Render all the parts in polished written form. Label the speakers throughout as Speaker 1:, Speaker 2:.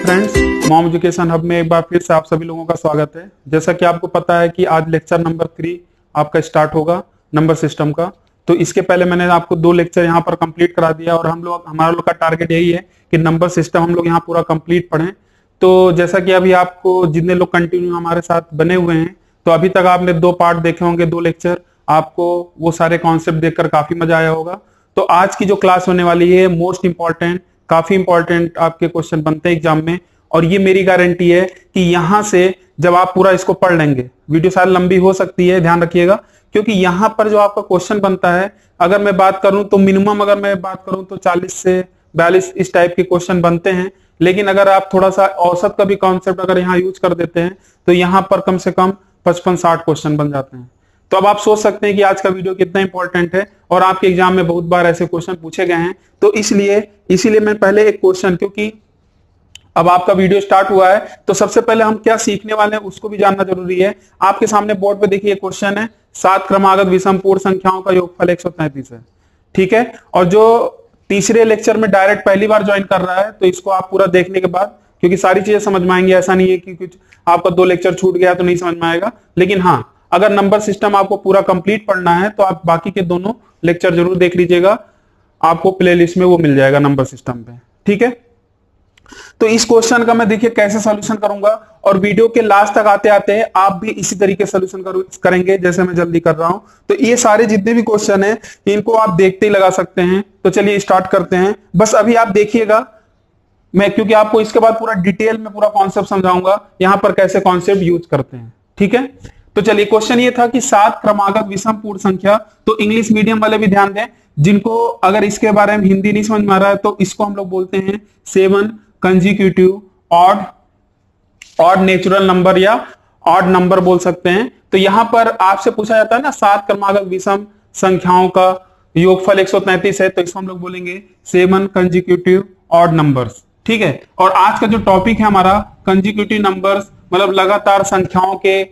Speaker 1: Friends, mom education hub में एक बार फिर से आप सभी लोगों का स्वागत है। जैसा कि आपको पता है कि आज लेक्चर नंबर 3 आपका स्टार्ट होगा नंबर सिस्टम का। तो इसके पहले मैंने आपको 2 लेक्चर यहाँ पर कंप्लीट करा दिया और हमारा लोग का टारगेट यही है कि नंबर सिस्टम हम लोग यहाँ पूरा कंप्लीट पढ़ें। तो जैसा कि अभी आपको जितने लोग कंटिन्यू हमारे साथ बने हुए हैं, तो अभी तक आपने 2 पार्ट देखे होंगे, 2 लेक्चर, आपको वो सारे कॉन्सेप्ट देखकर काफी मजा आया होगा। तो आज की जो क्लास होने वाली है मोस्ट इंपॉर्टेंट, काफी इंपॉर्टेंट आपके क्वेश्चन बनते हैं एग्जाम में, और ये मेरी गारंटी है कि यहां से जब आप पूरा इसको पढ़ लेंगे, वीडियो शायद लंबी हो सकती है, ध्यान रखिएगा, क्योंकि यहां पर जो आपका क्वेश्चन बनता है, अगर मैं बात करूं तो मिनिमम अगर मैं बात करूं तो 40 से 42 इस टाइप के क्वेश्चन बनते हैं। लेकिन अगर आप थोड़ा सा औसत का भी कॉन्सेप्ट अगर यहाँ यूज कर देते हैं तो यहाँ पर कम से कम 55-60 क्वेश्चन बन जाते हैं। तो अब आप सोच सकते हैं कि आज का वीडियो कितना इंपॉर्टेंट है, और आपके एग्जाम में बहुत बार ऐसे क्वेश्चन पूछे गए हैं। तो इसीलिए मैं पहले एक क्वेश्चन, क्योंकि अब आपका वीडियो स्टार्ट हुआ है तो सबसे पहले हम क्या सीखने वाले हैं उसको भी जानना जरूरी है। आपके सामने बोर्ड पे देखिए क्वेश्चन है, 7 क्रमागत विषम पूर्ण संख्याओं का योगफल 133 है, ठीक है। और जो तीसरे लेक्चर में डायरेक्ट पहली बार ज्वाइन कर रहा है तो इसको आप पूरा देखने के बाद, क्योंकि सारी चीजें समझ में आएंगी, ऐसा नहीं है कि कुछ आपका 2 लेक्चर छूट गया तो नहीं समझ में आएगा। लेकिन हाँ, अगर नंबर सिस्टम आपको पूरा कंप्लीट पढ़ना है तो आप बाकी के दोनों लेक्चर जरूर देख लीजिएगा, आपको प्लेलिस्ट में वो मिल जाएगा नंबर सिस्टम पे, ठीक है। तो इस क्वेश्चन का मैं देखिए कैसे सॉल्यूशन करूंगा, और वीडियो के लास्ट तक आते आते आप भी इसी तरीके सॉल्यूशन करेंगे जैसे मैं जल्दी कर रहा हूं। तो ये सारे जितने भी क्वेश्चन हैं इनको आप देखते ही लगा सकते हैं। तो चलिए स्टार्ट करते हैं। बस अभी आप देखिएगा, मैं क्योंकि आपको इसके बाद पूरा डिटेल में पूरा कॉन्सेप्ट समझाऊंगा यहां पर कैसे कॉन्सेप्ट यूज करते हैं, ठीक है। तो चलिए, क्वेश्चन ये था कि 7 क्रमागत विषम पूर्ण संख्या, तो इंग्लिश मीडियम वाले भी ध्यान दें, जिनको अगर इसके बारे में हिंदी नहीं समझ में आ रहा है तो इसको हम लोग बोलते हैं 7 कंसेक्यूटिव ऑड नेचुरल नंबर या ऑड नंबर बोल सकते हैं। तो यहां पर आपसे पूछा जाता है ना 7 क्रमागत विषम संख्याओं का योगफल 133 है, तो इसको हम लोग बोलेंगे 7 कंसेक्यूटिव ऑड नंबर्स, ठीक है। और आज का जो टॉपिक है हमारा कंसेक्यूटिव नंबर्स, मतलब लगातार संख्याओं के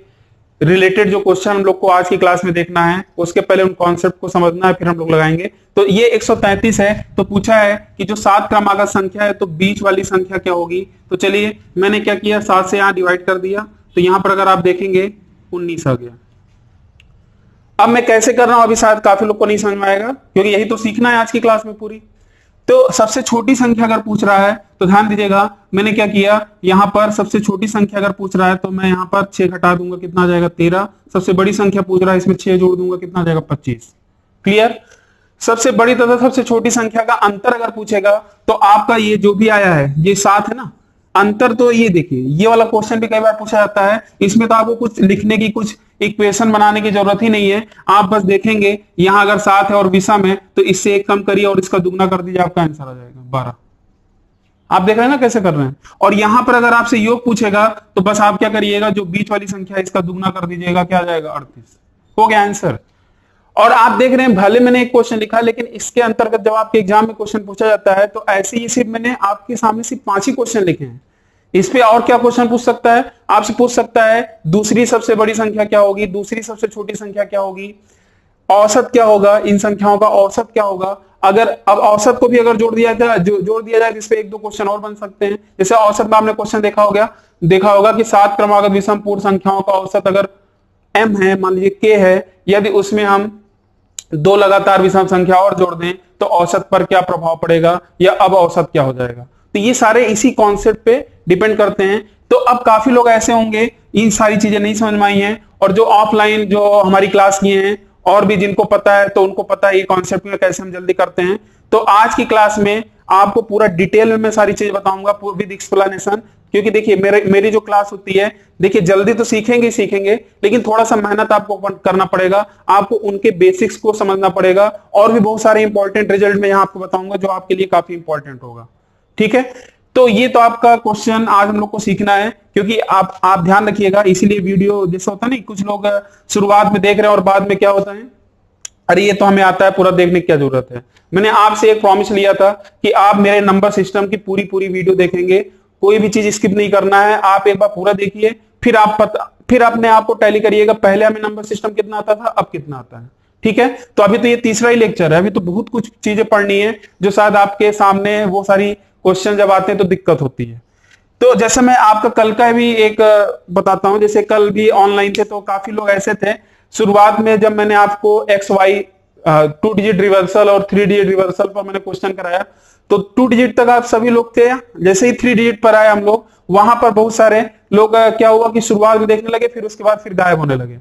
Speaker 1: रिलेटेड जो क्वेश्चन हम लोग को आज की क्लास में देखना है, उसके पहले उन कॉन्सेप्ट को समझना है, फिर हम लोग लगाएंगे। तो ये 133 है, तो पूछा है कि जो 7 क्रमागत संख्या है तो बीच वाली संख्या क्या होगी। तो चलिए, मैंने क्या किया, 7 से यहां डिवाइड कर दिया, तो यहां पर अगर आप देखेंगे 19 आ गया। अब मैं कैसे कर रहा हूं अभी शायद काफी लोग को नहीं समझ में आएगा, क्योंकि यही तो सीखना है आज की क्लास में पूरी। तो सबसे छोटी संख्या अगर पूछ रहा है तो ध्यान दीजिएगा, मैंने क्या किया, यहां पर सबसे छोटी संख्या अगर पूछ रहा है तो मैं यहां पर 6 घटा दूंगा, कितना आ जाएगा 13। सबसे बड़ी संख्या पूछ रहा है, इसमें 6 जोड़ दूंगा, कितना आ जाएगा 25। क्लियर। सबसे बड़ी तथा सबसे छोटी संख्या का अंतर अगर पूछेगा तो आपका ये जो भी आया है ये 7 है ना, अंतर तो ये देखिए, ये वाला क्वेश्चन भी कई बार पूछा जाता है। इसमें तो आपको कुछ लिखने की, कुछ इक्वेशन बनाने की जरूरत ही नहीं है। आप बस देखेंगे यहां अगर 7 है और विषम है तो इससे 1 कम करिए और इसका दुगना कर दीजिए, आपका आंसर आ जाएगा 12। आप देख रहे हैं ना कैसे कर रहे हैं। और यहां पर अगर आपसे योग पूछेगा तो बस आप क्या करिएगा, जो बीच वाली संख्या है इसका दुगना कर दीजिएगा, क्या आ जाएगा 38। हो गया आंसर। और आप देख रहे हैं, भले मैंने एक क्वेश्चन लिखा, लेकिन इसके अंतर्गत जब आपके एग्जाम में क्वेश्चन पूछा जाता है तो ऐसे ही सिर्फ मैंने आपके सामने सिर्फ 5 ही क्वेश्चन लिखे हैं। इस पे और क्या क्वेश्चन पूछ सकता है, आपसे पूछ सकता है दूसरी सबसे बड़ी संख्या क्या होगी, दूसरी सबसे छोटी संख्या क्या होगी, औसत क्या होगा, इन संख्याओं का औसत क्या होगा। अगर अब औसत को भी अगर जोड़ दिया जाए तो इस पे 1-2 क्वेश्चन और बन सकते हैं। जैसे औसत में आपने क्वेश्चन देखा होगा कि 7 क्रमागत विषम पूर्ण संख्याओं का औसत अगर m है, मान लीजिए k है, यदि उसमें हम 2 लगातार विषम संख्या और जोड़ दें तो औसत पर क्या प्रभाव पड़ेगा, या अब औसत क्या हो जाएगा। तो ये सारे इसी कॉन्सेप्ट पे डिपेंड करते हैं। तो अब काफी लोग ऐसे होंगे इन सारी चीजें नहीं समझ में आई हैं, और जो ऑफलाइन जो हमारी क्लास किए हैं और भी जिनको पता है तो उनको पता है ये कॉन्सेप्ट में कैसे हम जल्दी करते हैं। तो आज की क्लास में आपको पूरा डिटेल में मैं सारी चीजें बताऊंगा विद एक्सप्लेनेशन, क्योंकि देखिए मेरी जो क्लास होती है, देखिए जल्दी तो सीखेंगे, लेकिन थोड़ा सा मेहनत आपको करना पड़ेगा, आपको उनके बेसिक्स को समझना पड़ेगा, और भी बहुत सारे इंपॉर्टेंट रिजल्ट मैं यहाँ आपको बताऊंगा जो आपके लिए काफी इंपॉर्टेंट होगा, ठीक है। तो ये तो आपका क्वेश्चन आज हम लोग को सीखना है, क्योंकि आप ध्यान रखिएगा, इसीलिए वीडियो जैसा होता है ना, कुछ लोग शुरुआत में देख रहे हैं और बाद में क्या होता है, अरे ये तो हमें आता है, पूरा देखने की क्या जरूरत है। मैंने आपसे एक प्रॉमिस लिया था कि आप मेरे नंबर सिस्टम की पूरी वीडियो देखेंगे, कोई भी चीज स्किप नहीं करना है। आप एक बार पूरा देखिए, फिर अपने आप को टैली करिएगा, पहले हमें नंबर सिस्टम कितना आता था, अब कितना आता है, ठीक है। तो अभी तो ये तीसरा ही लेक्चर है, अभी तो बहुत कुछ चीजें पढ़नी है जो शायद आपके सामने वो सारी क्वेश्चन जब आते हैं तो दिक्कत होती है। तो जैसे मैं आपका कल का भी एक बताता हूं, जैसे कल भी ऑनलाइन थे तो काफी लोग ऐसे थे, शुरुआत में जब मैंने आपको एक्स वाई 2 डिजिट रिवर्सल और 3 डिजिट रिवर्सल पर मैंने क्वेश्चन कराया, तो 2 डिजिट तक आप सभी लोग थे। जैसे ही 3 डिजिट पर आए हम लोग, वहां पर बहुत सारे लोग क्या हुआ कि शुरुआत में देखने लगे, फिर उसके बाद फिर गायब होने लगे,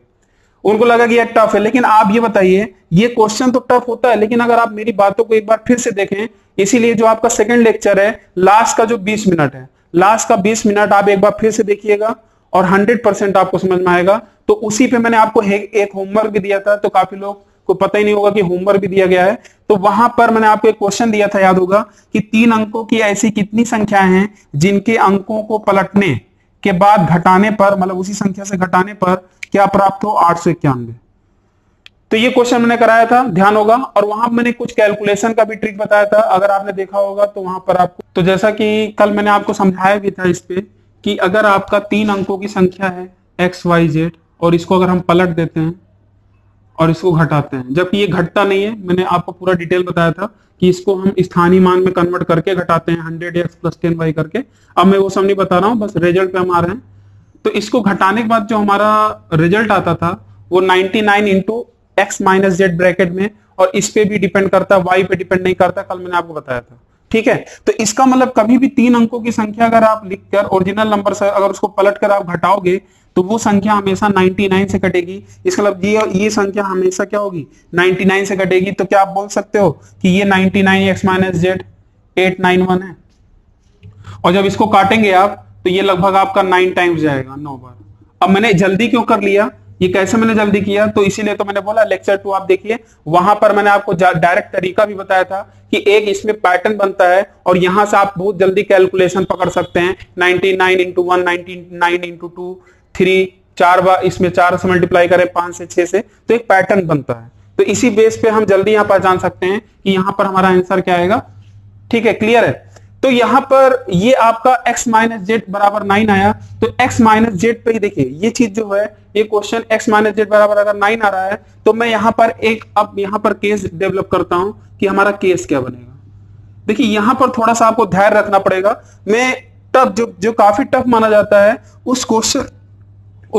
Speaker 1: उनको लगा कि ये टफ है। लेकिन आप ये बताइए, ये क्वेश्चन तो टफ होता है, लेकिन अगर आप मेरी बातों को एक बार फिर से देखें, इसीलिए जो आपका सेकंड लेक्चर है, लास्ट का जो 20 मिनट है, लास्ट का 20 मिनट आप एक बार फिर से देखिएगा और 100% आपको समझ में आएगा। तो उसी पे मैंने आपको एक होमवर्क भी दिया था, तो काफी लोग को पता ही नहीं होगा कि होमवर्क भी दिया गया है। तो वहां पर मैंने आपको एक क्वेश्चन दिया था, याद होगा, कि 3 अंकों की ऐसी कितनी संख्याएं हैं जिनके अंकों को पलटने के बाद घटाने पर, मतलब उसी संख्या से घटाने पर क्या प्राप्त हो, 891। तो ये क्वेश्चन मैंने कराया था, ध्यान होगा। और वहां मैंने कुछ कैलकुलेशन का भी ट्रिक बताया था, अगर आपने देखा होगा तो वहां पर आपको, तो जैसा कि कल मैंने आपको समझाया भी था इस पे, कि अगर आपका 3 अंकों की संख्या है एक्स वाई जेड, और इसको अगर हम पलट देते हैं और इसको घटाते हैं, जबकि ये घटता नहीं है, मैंने आपको पूरा डिटेल बताया था कि इसको हम स्थानीय मान में कन्वर्ट करके घटाते हैं 100x + 10y करके। अब मैं वो सब नहीं बता रहा हूं, बस रिजल्ट पे हम आ रहे हैं। तो इसको घटाने के बाद जो हमारा रिजल्ट आता था वो 99 into x minus Z bracket में, और इस पे भी डिपेंड करता है, वाई पे डिपेंड नहीं करता, कल मैंने आपको बताया था। ठीक है, तो इसका मतलब कभी भी 3 अंकों की संख्या अगर आप लिखकर ओरिजिनल नंबर से अगर उसको पलट कर आप घटाओगे, तो वो संख्या हमेशा 99 से कटेगी। इसका मतलब ये संख्या हमेशा क्या होगी, 99 से कटेगी। तो क्या आप बोल सकते हो कि ये 99 एक्स माइनस जेड 891 है, और जब इसको काटेंगे आप तो ये लगभग आपका 9 टाइम्स जाएगा, 9 बार। अब मैंने जल्दी क्यों कर लिया, ये कैसे मैंने जल्दी किया, तो इसीलिए तो मैंने बोला लेक्चर 2 आप देखिए, वहां पर मैंने आपको डायरेक्ट तरीका भी बताया था कि एक इसमें पैटर्न बनता है, और यहां से आप बहुत जल्दी कैलकुलेशन पकड़ सकते हैं। 99 इंटू 1, 99 इंटू 2, 3, 4 बार इसमें 4 से मल्टीप्लाई करें, 5 से 6 से, तो एक पैटर्न बनता है। तो इसी बेस पे हम जल्दी यहाँ पहचान सकते हैं कि यहाँ पर हमारा आंसर क्या आएगा। ठीक है, क्लियर है। तो यहां पर ये आपका x माइनस जेड बराबर 9 आया, तो x माइनस जेड पे ही देखिए ये चीज जो है, ये क्वेश्चन x माइनस जेड बराबर अगर 9 आ रहा है, तो मैं यहां पर अब यहां पर केस डेवलप करता हूं कि हमारा केस क्या बनेगा। देखिए यहां पर थोड़ा सा आपको धैर्य रखना पड़ेगा। मैं टफ जो काफी टफ माना जाता है उस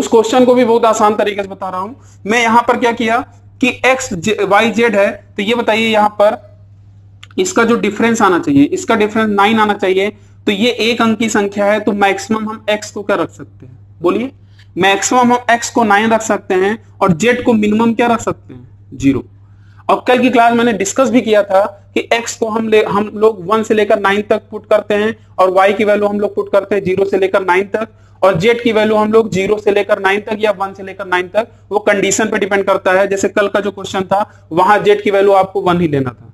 Speaker 1: क्वेश्चन को भी बहुत आसान तरीके से बता रहा हूं। मैं यहां पर क्या किया कि x y z है, तो ये बताइए यहां पर इसका जो डिफरेंस आना चाहिए, इसका डिफरेंस 9 आना चाहिए। तो ये एक अंक की संख्या है, तो मैक्सिमम हम x को क्या रख सकते हैं, बोलिए। मैक्सिमम हम x को 9 रख सकते हैं, और z को मिनिमम क्या रख सकते हैं, 0। और कल की क्लास मैंने डिस्कस भी किया था कि x को हम लोग 1 से लेकर 9 तक पुट करते हैं, और y की वैल्यू हम लोग पुट करते हैं 0 से लेकर 9 तक, और z की वैल्यू हम लोग 0 से लेकर 9 तक या 1 से लेकर 9 तक, वो कंडीशन पे डिपेंड करता है। जैसे कल का जो क्वेश्चन था वहां z की वैल्यू आपको 1 ही लेना था,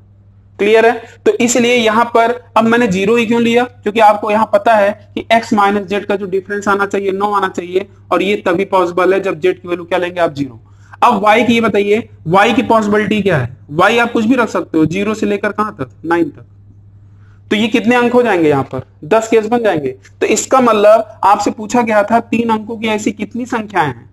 Speaker 1: क्लियर है। तो इसलिए यहां पर अब मैंने 0 ही क्यों लिया, क्योंकि आपको यहां पता है कि x माइनस जेड का जो डिफरेंस आना चाहिए 9 आना चाहिए, और ये तभी पॉसिबल है जब z की वैल्यू क्या लेंगे आप, 0। अब y की ये बताइए, y की पॉसिबिलिटी क्या है, y आप कुछ भी रख सकते हो, 0 से लेकर कहां तक, 9 तक। तो ये कितने अंक हो जाएंगे, यहां पर 10 केस बन जाएंगे। तो इसका मतलब आपसे पूछा गया था 3 अंकों की ऐसी कितनी संख्याएं हैं।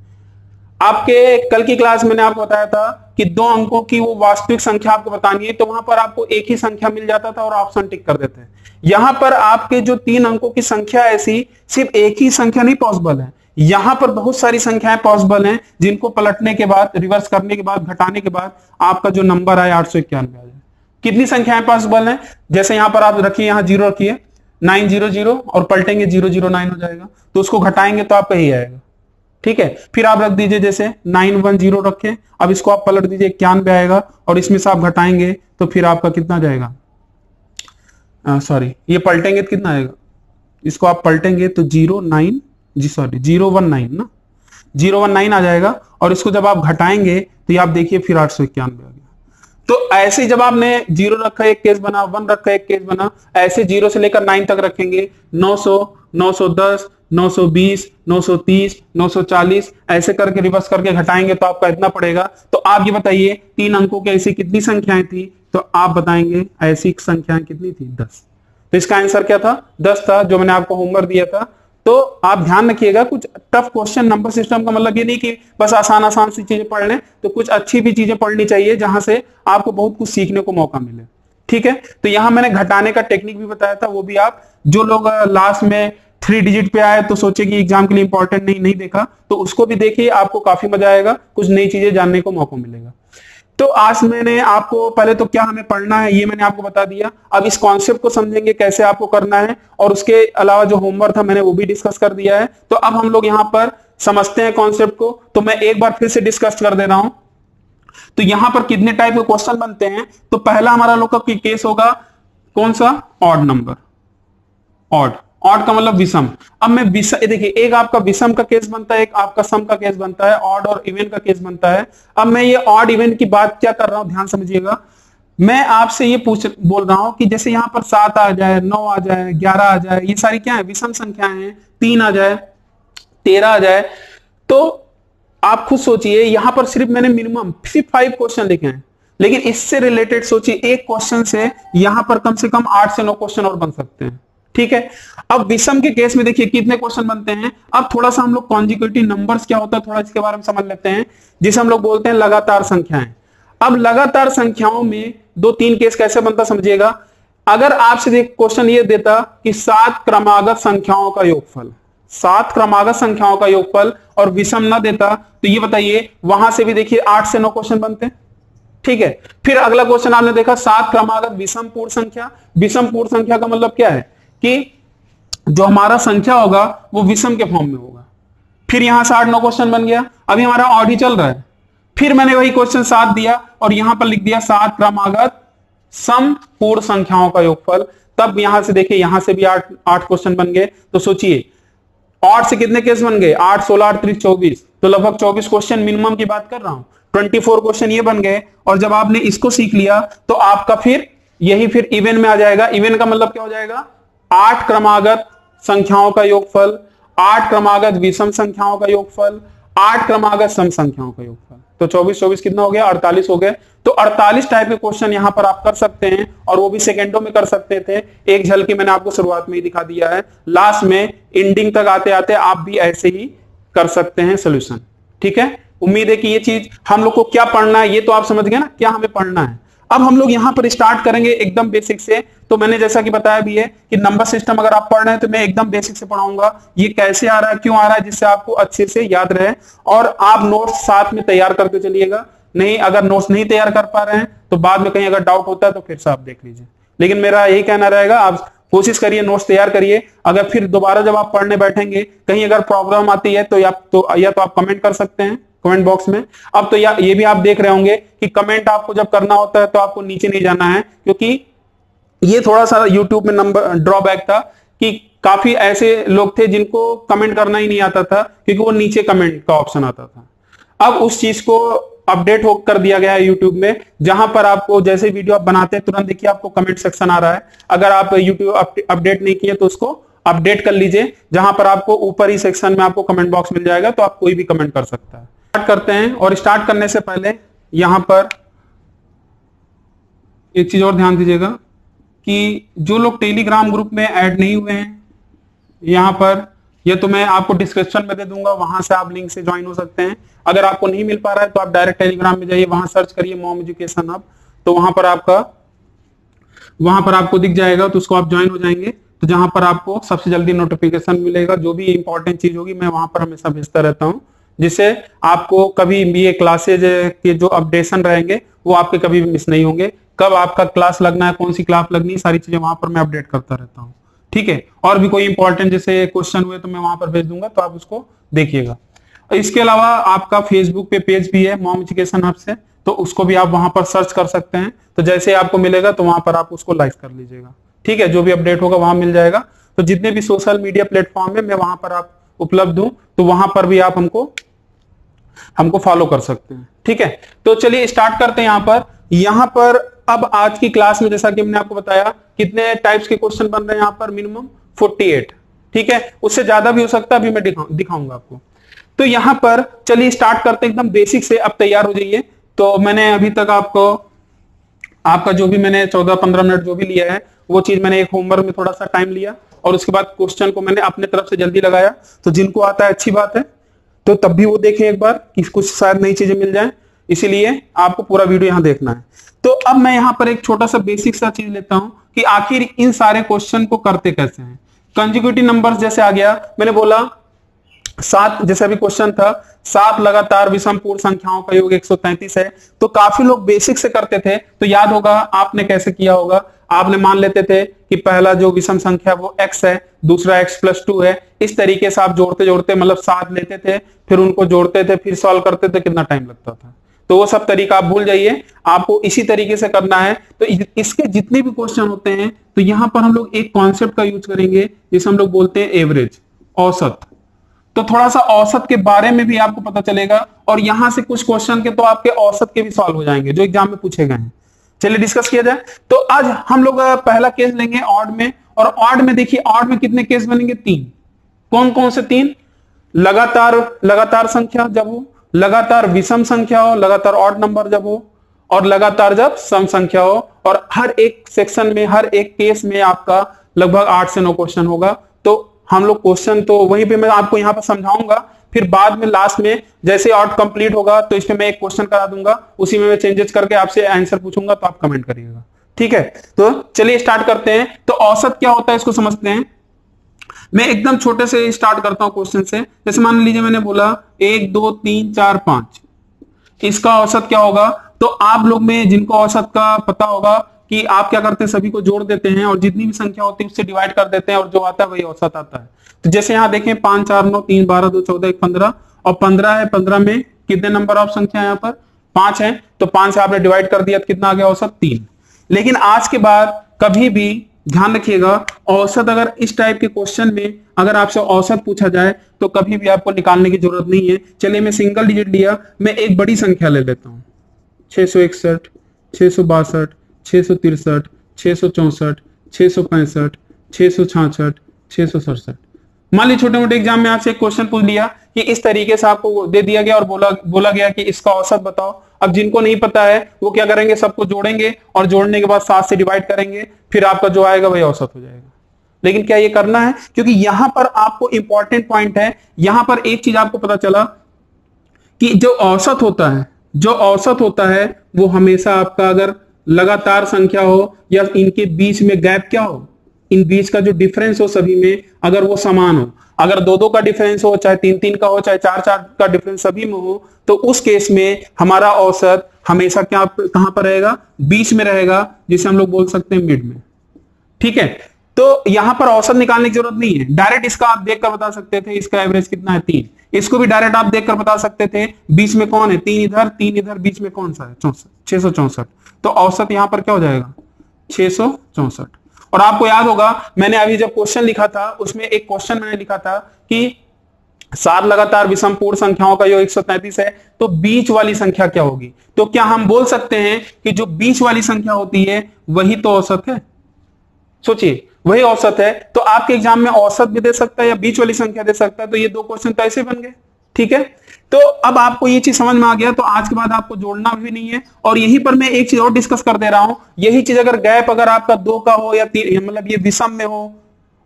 Speaker 1: आपके कल की क्लास मैंने आपको बताया था कि 2 अंकों की वो वास्तविक संख्या आपको बतानी है, तो वहां पर आपको एक ही संख्या मिल जाता था और ऑप्शन टिक कर देते हैं। यहां पर आपके जो 3 अंकों की संख्या ऐसी सिर्फ एक ही संख्या नहीं पॉसिबल है, यहां पर बहुत सारी संख्याएं पॉसिबल हैं, जिनको पलटने के बाद, रिवर्स करने के बाद, घटाने के बाद आपका जो नंबर आए 891 आ जाए। कितनी संख्याएं पॉसिबल हैं, जैसे यहां पर आप रखिए, यहां 0 रखिए, 900 और पलटेंगे 009 हो जाएगा, तो उसको घटाएंगे तो आपका ही आएगा। ठीक है, फिर आप रख दीजिए जैसे 910 रखें, अब इसको आप पलट दीजिए 91 आएगा, और इसमें से आप घटाएंगे तो फिर आपका कितना जाएगा, सॉरी ये पलटेंगे तो कितना आएगा, इसको आप पलटेंगे तो 019 ना, 019 आ जाएगा, और इसको जब आप घटाएंगे तो ये आप देखिए फिर 891 आ गया। तो ऐसे जब आपने 0 रखा एक केस बना, 1 रखा एक केस बना, ऐसे 0 से लेकर 9 तक रखेंगे, 900, 910, 920, 930, 940, ऐसे करके रिवर्स करके घटाएंगे तो आपका इतना पड़ेगा। तो आप ये बताइए 3 अंकों की ऐसी कितनी संख्याएं थी, तो आप बताएंगे ऐसी संख्याएं कितनी थी, 10। तो इसका आंसर क्या था, 10 था, जो मैंने आपको होमवर्क दिया था। तो आप ध्यान रखिएगा, कुछ टफ क्वेश्चन नंबर सिस्टम का मतलब ये नहीं कि बस आसान आसान सी चीजें पढ़ लें, तो कुछ अच्छी भी चीजें पढ़नी चाहिए जहां से आपको बहुत कुछ सीखने को मौका मिले। ठीक है, तो यहां मैंने घटाने का टेक्निक भी बताया था, वो भी आप जो लोग लास्ट में 3 डिजिट पे आए तो सोचे कि एग्जाम के लिए इंपॉर्टेंट नहीं देखा, तो उसको भी देखिए, आपको काफी मजा आएगा, कुछ नई चीजें जानने को मौका मिलेगा। तो आज मैंने आपको पहले तो क्या हमें पढ़ना है ये मैंने आपको बता दिया। अब इस कॉन्सेप्ट को समझेंगे कैसे आपको करना है, और उसके अलावा जो होमवर्क था मैंने वो भी डिस्कस कर दिया है। तो अब हम लोग यहाँ पर समझते हैं कॉन्सेप्ट को। तो मैं एक बार फिर से डिस्कस कर दे रहा हूं। तो यहां पर कितने टाइप के क्वेश्चन बनते हैं, तो पहला हमारा लोग का केस होगा कौन सा, ऑड नंबर। ऑड का मतलब विषम। अब मैं विषम, देखिए एक आपका विषम का केस बनता है, एक आपका सम का केस बनता है, ऑड और इवन का केस बनता है। अब मैं ये ऑड इवन की बात क्या कर रहा हूं, ध्यान समझिएगा। मैं आपसे ये बोल रहा हूं कि जैसे यहां पर 7 आ जाए, 9 आ जाए, 11 आ जाए, ये सारी क्या है, विषम संख्याएं हैं। 3 आ जाए, 13 आ जाए, तो आप खुद सोचिए, यहां पर सिर्फ मैंने मिनिमम सिर्फ 5 क्वेश्चन लिखे हैं, लेकिन इससे रिलेटेड सोचिए एक क्वेश्चन से यहां पर कम से कम 8 से 9 क्वेश्चन और बन सकते हैं। ठीक है। अब विषम के केस में देखिए कितने क्वेश्चन बनते हैं। अब थोड़ा सा हम लोग कॉन्जिक्यूटिव नंबर्स क्या होता है थोड़ा इसके बारे में समझ लेते हैं, जिसे हम लोग बोलते हैं लगातार संख्याएं। अब लगातार संख्याओं में 2-3 केस कैसे बनता समझिएगा। अगर आपसे क्वेश्चन ये देता कि 7 क्रमागत संख्याओं का योगफल, 7 क्रमागत संख्याओं का योगफल, और विषम ना देता, तो ये बताइए वहां से भी देखिए 8 से 9 क्वेश्चन बनते हैं। ठीक है। फिर अगला क्वेश्चन आपने देखा 7 क्रमागत विषम पूर्ण संख्या। विषम पूर्ण संख्या का मतलब क्या है कि जो हमारा संख्या होगा वो विषम के फॉर्म में होगा। फिर यहां से 8-9 क्वेश्चन बन गया। अभी हमारा ऑड ही चल रहा है। फिर मैंने वही क्वेश्चन 7 दिया और यहां पर लिख दिया 7 क्रमागत सम पूर्ण संख्याओं का योगफल। तब यहां से देखिए यहां से भी 8 क्वेश्चन बन गए। तो सोचिए 8 से कितने केस बन गए, 8 16 8 30 24, तो लगभग 24 क्वेश्चन मिनिमम की बात कर रहा हूं। 24 क्वेश्चन ये बन गए। और जब आपने इसको सीख लिया तो आपका फिर यही फिर इवन में आ जाएगा। इवन का मतलब क्या हो जाएगा, 8 क्रमागत संख्याओं का योगफल, 8 क्रमागत विषम संख्याओं का योगफल, 8 क्रमागत सम संख्याओं का योगफल। तो 24 कितना हो गया, 48 हो गए। तो 48 टाइप के क्वेश्चन यहां पर आप कर सकते हैं, और वो भी सेकंडों में कर सकते थे। एक झलकी मैंने आपको शुरुआत में ही दिखा दिया है। लास्ट में एंडिंग तक आते आते आप भी ऐसे ही कर सकते हैं सोल्यूशन। ठीक है। उम्मीद है कि ये चीज हम लोग को क्या पढ़ना है ये तो आप समझ गए ना, क्या हमें पढ़ना है। अब हम लोग यहां पर स्टार्ट करेंगे एकदम बेसिक से। तो मैंने जैसा कि बताया भी है कि नंबर सिस्टम अगर आप पढ़ रहे हैं तो मैं एकदम बेसिक से पढ़ाऊंगा, ये कैसे आ रहा है, क्यों आ रहा है, जिससे आपको अच्छे से याद रहे। और आप नोट्स साथ में तैयार करते चलिएगा। नहीं, अगर नोट्स नहीं तैयार कर पा रहे हैं तो बाद में कहीं अगर डाउट होता है तो फिर से आप देख लीजिए। लेकिन मेरा यही कहना रहेगा, आप कोशिश करिए नोट्स तैयार करिए। अगर फिर दोबारा जब आप पढ़ने बैठेंगे कहीं अगर प्रॉब्लम आती है तो या तो आप कमेंट कर सकते हैं कमेंट बॉक्स में। अब तो ये भी आप देख रहे होंगे कि कमेंट आपको जब करना होता है तो आपको नीचे नहीं जाना है, क्योंकि ये थोड़ा सा YouTube में नंबर ड्रॉबैक था कि काफी ऐसे लोग थे जिनको कमेंट करना ही नहीं आता था, क्योंकि वो नीचे कमेंट का ऑप्शन आता था। अब उस चीज को अपडेट हो कर दिया गया है YouTube में, जहां पर आपको जैसे वीडियो आप बनाते हैं तुरंत देखिए आपको कमेंट सेक्शन आ रहा है। अगर आप YouTube अपडेट नहीं किए तो उसको अपडेट कर लीजिए, जहां पर आपको ऊपर ही सेक्शन में आपको कमेंट बॉक्स मिल जाएगा, तो आप कोई भी कमेंट कर सकता है। स्टार्ट करते हैं। और स्टार्ट करने से पहले यहां पर एक चीज और ध्यान दीजिएगा कि जो लोग टेलीग्राम ग्रुप में ऐड नहीं हुए हैं, यहां पर ये तो मैं आपको डिस्क्रिप्शन में दे दूंगा, वहां से आप लिंक से ज्वाइन हो सकते हैं। अगर आपको नहीं मिल पा रहा है तो आप डायरेक्ट टेलीग्राम में जाइए, वहां सर्च करिए मॉम एजुकेशन हब, तो वहां पर आपको दिख जाएगा, तो उसको आप ज्वाइन हो जाएंगे। तो जहां पर आपको सबसे जल्दी नोटिफिकेशन मिलेगा, जो भी इंपॉर्टेंट चीज होगी मैं वहां पर हमेशा भेजता रहता हूं, जिससे आपको कभी भी ये क्लासेज के जो अपडेशन रहेंगे वो आपके कभी भी मिस नहीं होंगे। कब आपका क्लास लगना है, कौन सी क्लास लगनी है, सारी चीजें वहां पर मैं अपडेट करता रहता हूँ। ठीक है। और भी कोई इंपॉर्टेंट जैसे क्वेश्चन हुए तो मैं वहां पर भेज दूंगा, तो आप उसको देखिएगा। इसके अलावा आपका फेसबुक पे पेज भी है मॉम एजुकेशन हब से, तो उसको भी आप वहां पर सर्च कर सकते हैं। तो जैसे आपको मिलेगा तो वहां पर आप उसको लाइक कर लीजिएगा। ठीक है। जो भी अपडेट होगा वहां मिल जाएगा। तो जितने भी सोशल मीडिया प्लेटफॉर्म है मैं वहां पर आप उपलब्ध हूं, तो वहां पर भी आप हमको फॉलो कर सकते हैं। ठीक है। तो चलिए स्टार्ट करते हैं। यहां पर अब आज की क्लास में जैसा कि मैंने आपको बताया कितने टाइप्स के क्वेश्चन बन रहे हैं, यहां पर मिनिमम 48। ठीक है। उससे ज्यादा भी हो सकता है, अभी मैं दिखाऊंगा आपको। तो यहां पर चलिए स्टार्ट करते हैं एकदम बेसिक से। अब तैयार हो जाइए। तो मैंने अभी तक आपका जो भी मैंने 14-15 मिनट जो भी लिया है वो चीज मैंने एक होमवर्क में थोड़ा सा टाइम लिया, और उसके बाद क्वेश्चन को मैंने अपने तरफ से जल्दी लगाया। तो जिनको आता है अच्छी बात है, तो तब भी वो देखें एक बार कि कुछ शायद नई चीजें मिल जाए, इसीलिए आपको पूरा वीडियो यहां देखना है। तो अब मैं यहां पर एक छोटा सा बेसिक सा चीज लेता हूं कि आखिर इन सारे क्वेश्चन को करते कैसे हैं। कंजिक्यूटिव नंबर्स जैसे आ गया, मैंने बोला 7, जैसे अभी क्वेश्चन था 7 लगातार विषम पूर्ण संख्याओं का योग 133 है। तो काफी लोग बेसिक से करते थे, तो याद होगा आपने कैसे किया होगा। आपने मान लेते थे कि पहला जो विषम संख्या वो x है, दूसरा x+2 है। इस तरीके से आप जोड़ते जोड़ते मतलब 7 लेते थे, फिर उनको जोड़ते थे, फिर सॉल्व करते थे, कितना टाइम लगता था। तो वो सब तरीका आप भूल जाइए, आपको इसी तरीके से करना है। तो इसके जितने भी क्वेश्चन होते हैं, तो यहां पर हम लोग एक कॉन्सेप्ट का यूज करेंगे जिसे हम लोग बोलते हैं एवरेज, औसत। तो थोड़ा सा औसत के बारे में भी आपको पता चलेगा, और यहां से कुछ क्वेश्चन के तो आपके औसत के भी सॉल्व हो जाएंगे जो एग्जाम में पूछे गए हैं। चलिए डिस्कस किया जाए। तो आज हम लोग पहला केस लेंगे ऑड में, और ऑड में देखिए ऑड में कितने केस बनेंगे? 3। कौन कौन से 3? लगातार संख्या जब हो, लगातार विषम संख्या हो, लगातार ऑड नंबर जब हो, और लगातार जब सम संख्या हो। और हर एक सेक्शन में, हर एक केस में आपका लगभग 8 से 9 क्वेश्चन होगा। तो हम लोग क्वेश्चन तो वहीं पे मैं आपको यहाँ पर समझाऊंगा, फिर बाद में लास्ट में जैसे ऑड कंप्लीट होगा तो इस पे मैं एक क्वेश्चन करा दूंगा, उसी में मैं चेंजेस करके आपसे आंसर पूछूंगा, तो आप कमेंट करिएगा, ठीक है। तो चलिए स्टार्ट करते हैं। तो औसत क्या होता है इसको समझते हैं। मैं एकदम छोटे से स्टार्ट करता हूं क्वेश्चन से। जैसे मान लीजिए मैंने बोला 1 2 3 4 5, इसका औसत क्या होगा? तो आप लोग में जिनको औसत का पता होगा कि आप क्या करते हैं, सभी को जोड़ देते हैं और जितनी भी संख्या होती है उससे डिवाइड कर देते हैं, और जो आता है वही औसत आता है। तो जैसे यहाँ देखें 5 4 9 3 12 2 14 1 15, और 15 है। 15 में कितने नंबर ऑफ संख्या यहाँ पर? 5 है। तो 5 से आपने डिवाइड कर दिया तो कितना आ गया औसत? 3। लेकिन आज के बाद कभी भी ध्यान रखिएगा, औसत अगर इस टाइप के क्वेश्चन में अगर आपसे औसत पूछा जाए तो कभी भी आपको निकालने की जरूरत नहीं है। चलिए मैं सिंगल डिजिट लिया, मैं एक बड़ी संख्या ले लेता हूं, 661 662 663 664 665 666 667। मान लीजिए छोटे मोटे एग्जाम में आपसे एक क्वेश्चन पूछ लिया कि इस तरीके से आपको दे दिया गया और बोला गया कि इसका औसत बताओ। अब जिनको नहीं पता है वो क्या करेंगे, सबको जोड़ेंगे और जोड़ने के बाद 7 से डिवाइड करेंगे, फिर आपका जो आएगा वही औसत हो जाएगा। लेकिन क्या ये करना है? क्योंकि यहां पर आपको इंपॉर्टेंट पॉइंट है, यहां पर एक चीज आपको पता चला कि जो औसत होता है वो हमेशा आपका अगर लगातार संख्या हो या इनके बीच में गैप क्या हो, इन बीच का जो डिफरेंस हो सभी में, अगर वो समान हो, अगर 2-2 का डिफरेंस हो, चाहे 3-3 का हो, चाहे 4-4 का डिफरेंस सभी में हो, तो उस केस में हमारा औसत हमेशा क्या कहां पर रहेगा? बीच में रहेगा, जिसे हम लोग बोल सकते हैं मिड में, ठीक है। तो यहां पर औसत निकालने की जरूरत नहीं है, डायरेक्ट इसका आप देखकर बता सकते थे इसका एवरेज कितना है 3। इसको भी डायरेक्ट आप देखकर बता सकते थे बीच में कौन है, 3 इधर 3 इधर, बीच में कौन सा है? 664। तो औसत यहां पर क्या हो जाएगा? 664। और आपको याद होगा मैंने अभी जब क्वेश्चन लिखा था उसमें एक क्वेश्चन मैंने लिखा था कि 7 लगातार विषम पूर्ण संख्याओं का योग 133 है, तो बीच वाली संख्या क्या होगी? तो क्या हम बोल सकते हैं कि जो बीच वाली संख्या होती है वही तो औसत है? सोचिए, वही औसत है। तो आपके एग्जाम में औसत भी दे सकता है या बीच वाली संख्या दे सकता है, तो ये 2 क्वेश्चन तो ऐसे बन गए, ठीक है। तो अब आपको ये चीज समझ में आ गया, तो आज के बाद आपको जोड़ना भी नहीं है। और यहीं पर मैं एक चीज और डिस्कस कर दे रहा हूं, यही चीज अगर गैप अगर आपका 2 का हो या 3, मतलब ये विषम में हो,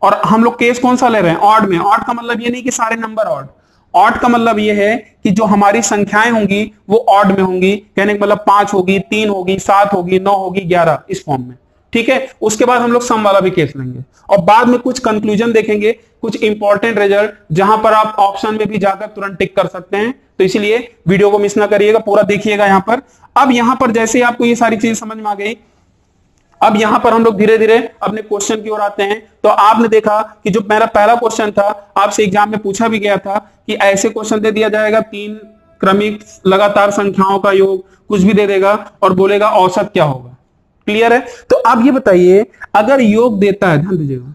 Speaker 1: और हम लोग केस कौन सा ले रहे हैं? ऑड में। ऑड का मतलब ये नहीं कि सारे नंबर ऑड, ऑड का मतलब ये है कि जो हमारी संख्याएं होंगी वो ऑड में होंगी, कहने का मतलब 5 होगी, 3 होगी, 7 होगी, 9 होगी, 11, इस फॉर्म में, ठीक है। उसके बाद हम लोग सम वाला भी केस लेंगे, और बाद में कुछ कंक्लूजन देखेंगे, कुछ इंपॉर्टेंट रिजल्ट जहां पर आप ऑप्शन में भी जाकर तुरंत टिक कर सकते हैं। तो इसीलिए वीडियो को मिस ना करिएगा, पूरा देखिएगा यहां पर। अब यहां पर जैसे ही आपको ये सारी चीजें समझ में आ गई, अब यहां पर हम लोग धीरे धीरे अपने क्वेश्चन की ओर आते हैं। तो आपने देखा कि जो मेरा पहला क्वेश्चन था आपसे एग्जाम में पूछा भी गया था कि ऐसे क्वेश्चन दे दिया जाएगा, 3 क्रमिक लगातार संख्याओं का योग कुछ भी दे देगा और बोलेगा औसत क्या होगा। क्लियर है? तो आप ये बताइए, अगर योग देता है, ध्यान दीजिएगा,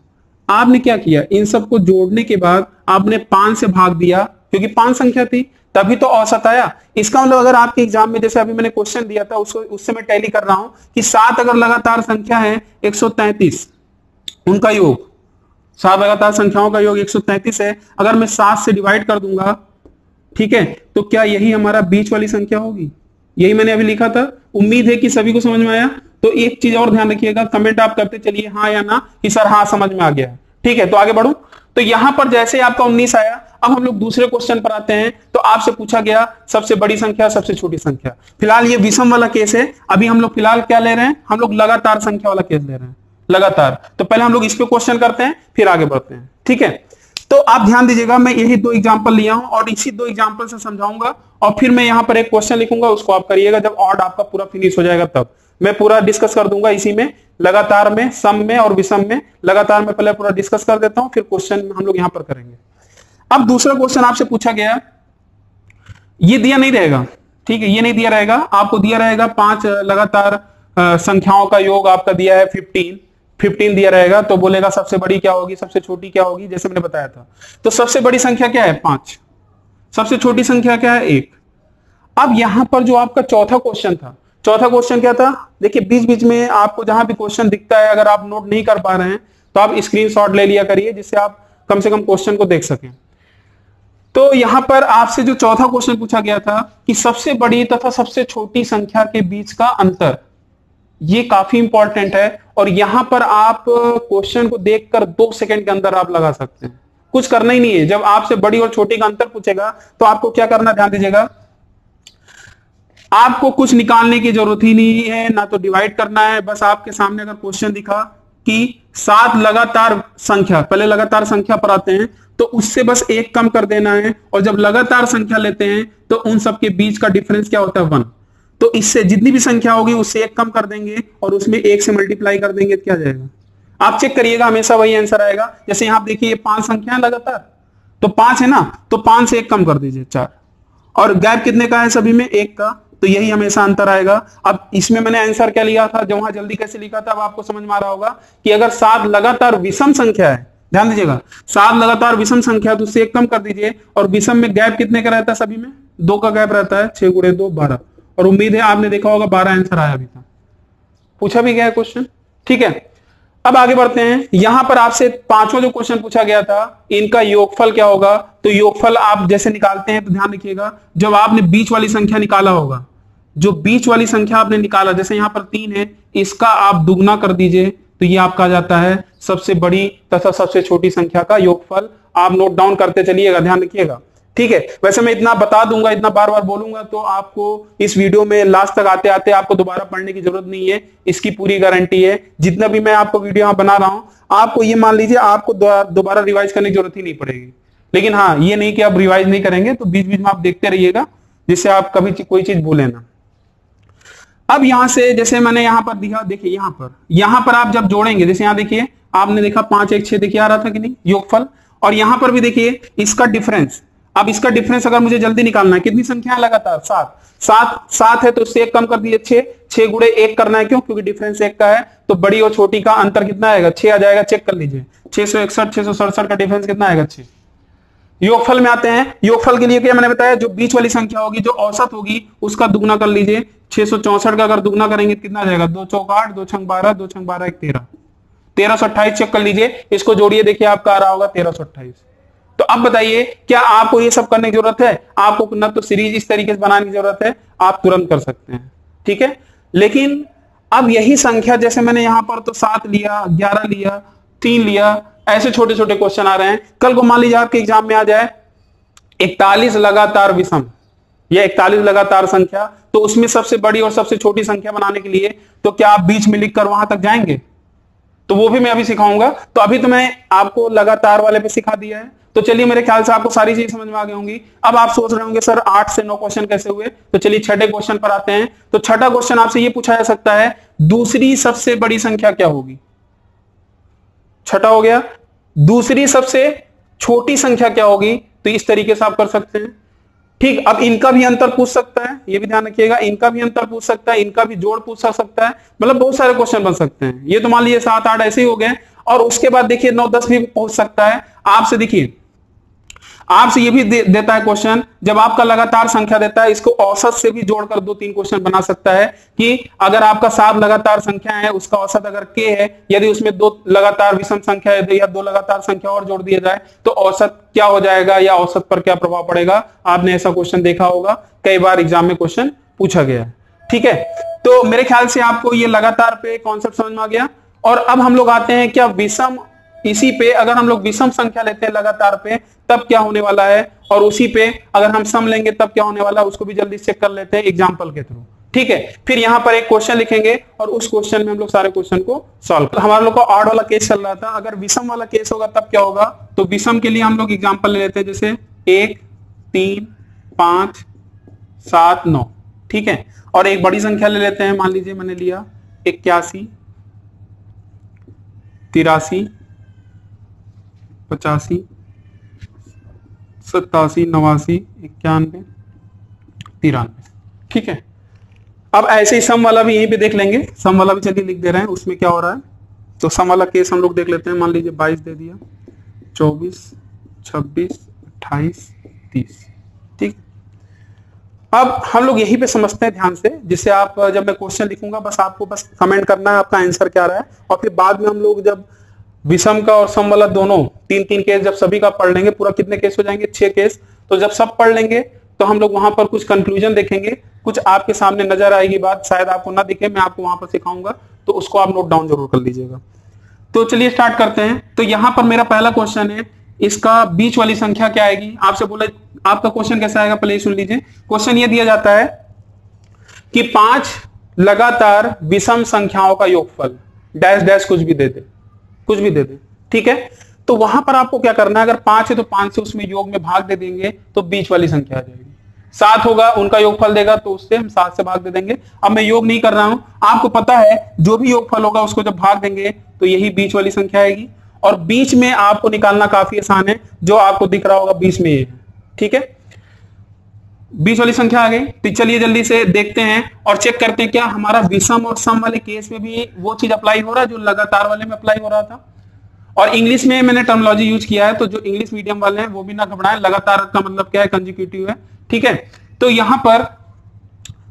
Speaker 1: आपने क्या किया, इन सबको जोड़ने के बाद आपने 5 से भाग दिया, क्योंकि 5 संख्या थी तभी तो औसत आया। इसका मतलब अगर आपके एग्जाम में, जैसे अभी मैंने क्वेश्चन दिया था उससे मैं टैली कर रहा हूं कि 7 अगर लगातार संख्या है 133, उनका योग, 7 लगातार संख्याओं का योग 133 है, अगर मैं 7 से डिवाइड कर दूंगा, ठीक है, तो क्या यही हमारा बीच वाली संख्या होगी? यही मैंने अभी लिखा था। उम्मीद है कि सभी को समझ में आया। तो एक चीज और ध्यान रखिएगा, कमेंट आप करते चलिए हाँ या ना कि सर हाँ समझ में आ गया, ठीक है। तो आगे बढ़ूं, तो यहां पर जैसे आपका 19 आया, अब हम लोग दूसरे क्वेश्चन पर आते हैं। तो आपसे पूछा गया सबसे बड़ी संख्या, सबसे छोटी संख्या। फिलहाल ये विषम वाला केस है, अभी हम लोग फिलहाल क्या ले रहे हैं, हम लोग लगातार संख्या वाला केस ले रहे हैं। लगातार। तो पहले हम लोग इस पे क्वेश्चन करते हैं, फिर आगे बढ़ते हैं, ठीक है। तो आप ध्यान दीजिएगा, मैं यही 2 एग्जांपल लिया हूं और इसी 2 एग्जांपल से समझाऊंगा और फिर मैं यहां पर एक क्वेश्चन लिखूंगा, उसको आप करिएगा। जब ऑड आपका पूरा फिनिश हो जाएगा तब मैं पूरा डिस्कस कर दूंगा इसी में, लगातार में, सम में और विषम में। लगातार में पहले पूरा डिस्कस कर देता हूं, फिर क्वेश्चन हम लोग यहां पर करेंगे। अब दूसरा क्वेश्चन आपसे पूछा गया, ये दिया नहीं रहेगा, ठीक है, ये नहीं दिया रहेगा, आपको दिया रहेगा 5 लगातार संख्याओं का योग आपका दिया है 15 दिया रहेगा। तो बोलेगा सबसे बड़ी क्या होगी, सबसे छोटी क्या होगी, जैसे मैंने बताया था। तो सबसे बड़ी संख्या क्या है 5, सबसे छोटी संख्या क्या है 1। अब यहां पर जो आपका चौथा क्वेश्चन था, चौथा क्वेश्चन क्या था, देखिए बीच बीच में आपको जहां भी क्वेश्चन दिखता है, अगर आप नोट नहीं कर पा रहे हैं तो आप स्क्रीनशॉट ले लिया करिए, जिससे आप कम से कम क्वेश्चन को देख सकें। तो यहां पर आपसे जो चौथा क्वेश्चन पूछा गया था कि सबसे बड़ी तथा सबसे छोटी संख्या के बीच का अंतर, ये काफी इंपॉर्टेंट है। और यहां पर आप क्वेश्चन को देखकर 2 सेकंड के अंदर आप लगा सकते हैं, कुछ करना ही नहीं है। जब आपसे बड़ी और छोटी का अंतर पूछेगा तो आपको क्या करना, ध्यान दीजिएगा, आपको कुछ निकालने की जरूरत ही नहीं है, ना तो डिवाइड करना है। बस आपके सामने अगर क्वेश्चन दिखा कि 7 लगातार संख्या, पहले लगातार संख्या पर आते हैं तो उससे बस 1 कम कर देना है, और जब लगातार संख्या लेते हैं तो उन सबके बीच का डिफरेंस क्या होता है 1। तो इससे जितनी भी संख्या होगी उससे 1 कम कर देंगे और उसमें 1 से मल्टीप्लाई कर देंगे तो क्या जाएगा, आप चेक करिएगा, हमेशा वही आंसर आएगा। जैसे यहां आप देखिए ये 5 संख्या है लगातार, तो 5 है ना, तो 5 से 1 कम कर दीजिए 4, और गैप कितने का है सभी में 1 का, तो यही हमेशा अंतर आएगा। अब इसमें मैंने आंसर क्या लिया था, जो वहां जल्दी कैसे लिखा था, अब आपको समझ में आ रहा होगा कि अगर 7 लगातार विषम संख्या है, ध्यान दीजिएगा, 7 लगातार विषम संख्या, तो उससे 1 कम कर दीजिए, और विषम में गैप कितने का रहता है, सभी में 2 का गैप रहता है, 6 गुणे 2 12, और उम्मीद है आपने देखा होगा 12 आंसर आया अभी तक, पूछा भी गया है क्वेश्चन, ठीक है। अब आगे बढ़ते हैं, यहां पर आपसे 5वां जो क्वेश्चन पूछा गया था, इनका योगफल क्या होगा। तो योगफल आप जैसे निकालते हैं तो ध्यान रखिएगा, जब आपने बीच वाली संख्या निकाला होगा, जो बीच वाली संख्या आपने निकाला, जैसे यहां पर 3 है, इसका आप दुगना कर दीजिए तो ये आपका आ जाता है सबसे बड़ी तथा सबसे छोटी संख्या का योगफल। आप नोट डाउन करते चलिएगा, ध्यान रखिएगा, ठीक है। वैसे मैं इतना बता दूंगा, इतना बार बार बोलूंगा तो आपको इस वीडियो में लास्ट तक आते आते आपको दोबारा पढ़ने की जरूरत नहीं है, इसकी पूरी गारंटी है। जितना भी मैं आपको वीडियो यहाँ बना रहा हूं, आपको ये मान लीजिए आपको दोबारा रिवाइज करने की जरूरत ही नहीं पड़ेगी। लेकिन हाँ, ये नहीं कि आप रिवाइज नहीं करेंगे, तो बीच बीच में आप देखते रहिएगा, जिससे आप कभी कोई चीज भूलें ना। अब यहां से जैसे मैंने यहां पर दिखा, देखिए यहां पर आप जब जोड़ेंगे, जैसे यहां देखिए आपने देखा 5 1 6 देखिए आ रहा था कि नहीं योगफल, और यहां पर भी देखिए इसका डिफरेंस। अब इसका डिफरेंस अगर मुझे जल्दी निकालना है, कितनी संख्या है लगातार 7 है, तो उससे 1 कम कर दिए 6 गुणे 1 करना है, क्यों, क्योंकि डिफरेंस 1 का है, तो बड़ी और छोटी का अंतर कितना आएगा 6 आ जाएगा, चेक कर लीजिए 661 667 का डिफरेंस कितना आएगा 6। योगफल में आते हैं, योगफल के लिए क्या मैंने बताया, जो बीच वाली संख्या होगी, जो औसत होगी, उसका दुगना कर लीजिए। 664 का अगर दुगना करेंगे कितना आ जाएगा, 2 चौक 8, 2 छंग 12, 2 छंग 12 1 13, 1328 चेक कर लीजिए, इसको जोड़िए, देखिए आपका आ रहा होगा 1328। तो अब बताइए, क्या आपको ये सब करने की जरूरत है, आपको न तो सीरीज इस तरीके से बनाने की जरूरत है, आप तुरंत कर सकते हैं, ठीक है। लेकिन अब यही संख्या, जैसे मैंने यहां पर तो 7 लिया, 11 लिया, 3 लिया, ऐसे छोटे छोटे क्वेश्चन आ रहे हैं। कल को मान लीजिए आपके एग्जाम में आ जाए 41 लगातार विषम या 41 लगातार संख्या, तो उसमें सबसे बड़ी और सबसे छोटी संख्या बनाने के लिए तो क्या आप बीच में लिखकर वहां तक जाएंगे, तो वो भी मैं अभी सिखाऊंगा। तो अभी तो मैं आपको लगातार वाले पे सिखा दिया है, तो चलिए मेरे ख्याल से आपको सारी चीज समझ में आ गई होंगी। अब आप सोच रहे होंगे सर 8 से 9 क्वेश्चन कैसे हुए, तो चलिए छठे क्वेश्चन पर आते हैं। तो छठा क्वेश्चन आपसे ये पूछा जा सकता है, दूसरी सबसे बड़ी संख्या क्या होगी, छठा हो गया। दूसरी सबसे छोटी संख्या क्या होगी, तो इस तरीके से आप कर सकते हैं, ठीक। अब इनका भी अंतर पूछ सकता है, ये भी ध्यान रखिएगा, इनका भी अंतर पूछ सकता है, इनका भी जोड़ पूछ सकता है, मतलब बहुत सारे क्वेश्चन बन सकते हैं। ये तो मान लीजिए 7 8 ऐसे ही हो गए, और उसके बाद देखिए 9 10 भी पूछ सकता है आपसे। देखिए आपसे ये भी देता है क्वेश्चन, जब आपका लगातार संख्या देता है, इसको औसत से भी जोड़कर 2-3 क्वेश्चन बना सकता है कि अगर आपका 7 लगातार संख्या है, उसका औसत अगर k है, यदि उसमें 2 लगातार विषम संख्या है या 2 लगातार संख्या और जोड़ दिया जाए तो औसत क्या हो जाएगा, या औसत पर क्या प्रभाव पड़ेगा। आपने ऐसा क्वेश्चन देखा होगा, कई बार एग्जाम में क्वेश्चन पूछा गया, ठीक है। तो मेरे ख्याल से आपको ये लगातार पे कॉन्सेप्ट समझ में आ गया। और अब हम लोग आते हैं क्या विषम, इसी पे अगर हम लोग विषम संख्या लेते हैं लगातार पे तब क्या होने वाला है, और उसी पे अगर हम सम लेंगे तब क्या होने वाला है, उसको भी जल्दी चेक कर लेते हैं एग्जांपल के थ्रू, ठीक है। फिर यहाँ पर एक क्वेश्चन लिखेंगे और उस क्वेश्चन में हम लोग सारे क्वेश्चन को सॉल्व कर। हमारे लोग को ऑड वाला केस चल रहा था, अगर विषम वाला केस होगा तब क्या होगा, तो विषम के लिए हम लोग एग्जांपल ले लेते हैं, जैसे 1 3 5 7 9, ठीक है। और एक बड़ी संख्या ले लेते हैं, मान लीजिए मैंने लिया 81 83 85 87 89 91 93, ठीक है। अब ऐसे ही सम वाला भी यहीं पे देख लेंगे, सम वाला भी चलिए लिख दे रहे हैं, उसमें क्या हो रहा है। तो सम वाला केस हम लोग देख लेते हैं, मान लीजिए 22 दे दिया, 24 26 28 30, ठीक। अब हम लोग यहीं पे समझते हैं ध्यान से, जिससे आप जब मैं क्वेश्चन लिखूंगा बस आपको बस कमेंट करना है आपका आंसर क्या रहा है, और फिर बाद में हम लोग जब विषम का और सम वाला दोनों 3-3 केस जब सभी का पढ़ लेंगे, पूरा कितने केस हो जाएंगे, 6 केस। तो जब सब पढ़ लेंगे तो हम लोग वहां पर कुछ कंक्लूजन देखेंगे, कुछ आपके सामने नजर आएगी बात, शायद आपको ना दिखे, मैं आपको वहां पर सिखाऊंगा, तो उसको आप नोट डाउन जरूर कर लीजिएगा। तो चलिए स्टार्ट करते हैं। तो यहां पर मेरा पहला क्वेश्चन है, इसका बीच वाली संख्या क्या आएगी। आपसे बोला आपका क्वेश्चन कैसा आएगा, पहले सुन लीजिए। क्वेश्चन ये दिया जाता है कि 5 लगातार विषम संख्याओं का योगफल डैश डैश कुछ भी दे दे, कुछ भी दे दे, ठीक है। तो वहां पर आपको क्या करना है, अगर 5 है तो 5 से उसमें योग में भाग दे देंगे तो बीच वाली संख्या आ जाएगी। 7 होगा, उनका योगफल देगा तो उससे हम 7 से भाग दे देंगे। अब मैं योग नहीं कर रहा हूं, आपको पता है जो भी योगफल होगा उसको जब भाग देंगे तो यही बीच वाली संख्या आएगी। और बीच में आपको निकालना काफी आसान है, जो आपको दिख रहा होगा बीच में ये है, ठीक है। बीच वाली संख्या आ गई। तो चलिए जल्दी से देखते हैं और चेक करते हैं क्या हमारा विषम और सम वाले केस में भी वो चीज अप्लाई हो रहा है जो लगातार वाले में अप्लाई हो रहा था। और इंग्लिश में मैंने टर्मिनोलॉजी यूज किया है, तो जो इंग्लिश मीडियम वाले हैं वो भी ना घबराएं, लगातार का मतलब क्या है, कंसेक्यूटिव है, ठीक है। तो यहां पर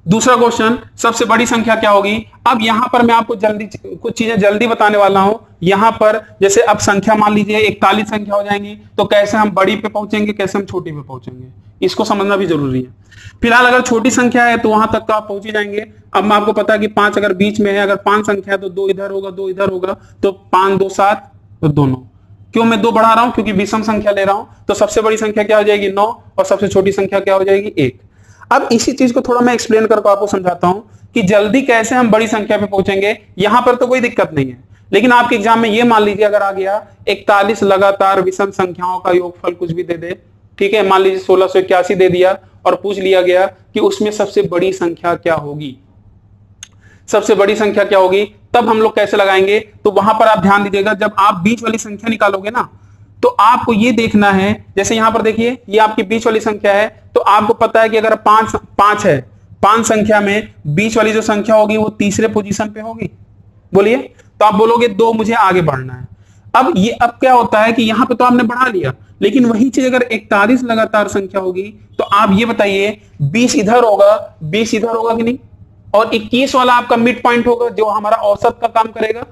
Speaker 1: दूसरा क्वेश्चन, सबसे बड़ी संख्या क्या होगी। अब यहां पर मैं आपको जल्दी कुछ चीजें जल्दी बताने वाला हूं। यहां पर जैसे अब संख्या मान लीजिए 41 संख्या हो जाएंगी, तो कैसे हम बड़ी पे पहुंचेंगे, कैसे हम छोटी पे पहुंचेंगे, इसको समझना भी जरूरी है। फिलहाल अगर छोटी संख्या है तो वहां तक तो आप पहुंच ही जाएंगे। अब मैं आपको पता है कि 5 अगर बीच में है, अगर 5 संख्या है तो 2 इधर होगा 2 इधर होगा, तो 5 2 7 तो 2 9। क्यों मैं 2 बढ़ा रहा हूं, क्योंकि विषम संख्या ले रहा हूं। तो सबसे बड़ी संख्या क्या हो जाएगी 9, और सबसे छोटी संख्या क्या हो जाएगी 1। अब इसी चीज को थोड़ा मैं एक्सप्लेन करके आपको समझाता हूं कि जल्दी कैसे हम बड़ी संख्या पे पहुंचेंगे। यहां पर तो कोई दिक्कत नहीं है, लेकिन आपके एग्जाम में ये मान लीजिए अगर आ गया 41 लगातार विषम संख्याओं का योगफल कुछ भी दे दे, ठीक है। मान लीजिए 1681 दे दिया और पूछ लिया गया कि उसमें सबसे बड़ी संख्या क्या होगी, सबसे बड़ी संख्या क्या होगी, तब हम लोग कैसे लगाएंगे। तो वहां पर आप ध्यान दीजिएगा, जब आप बीच वाली संख्या निकालोगे ना, तो आपको ये देखना है, जैसे यहां पर देखिए ये आपकी बीच वाली संख्या है, तो आपको पता है कि अगर 5 है, 5 संख्या में बीच वाली जो संख्या होगी वो तीसरे पोजीशन पे होगी, बोलिए। तो आप बोलोगे 2 मुझे आगे बढ़ना है। अब क्या होता है कि यहां पे तो आपने बढ़ा लिया, लेकिन वही चीज अगर 41 लगातार संख्या होगी, तो आप ये बताइए 20 इधर होगा, 20 इधर होगा कि नहीं, और 21 वाला आपका मिड पॉइंट होगा जो हमारा औसत का काम करेगा।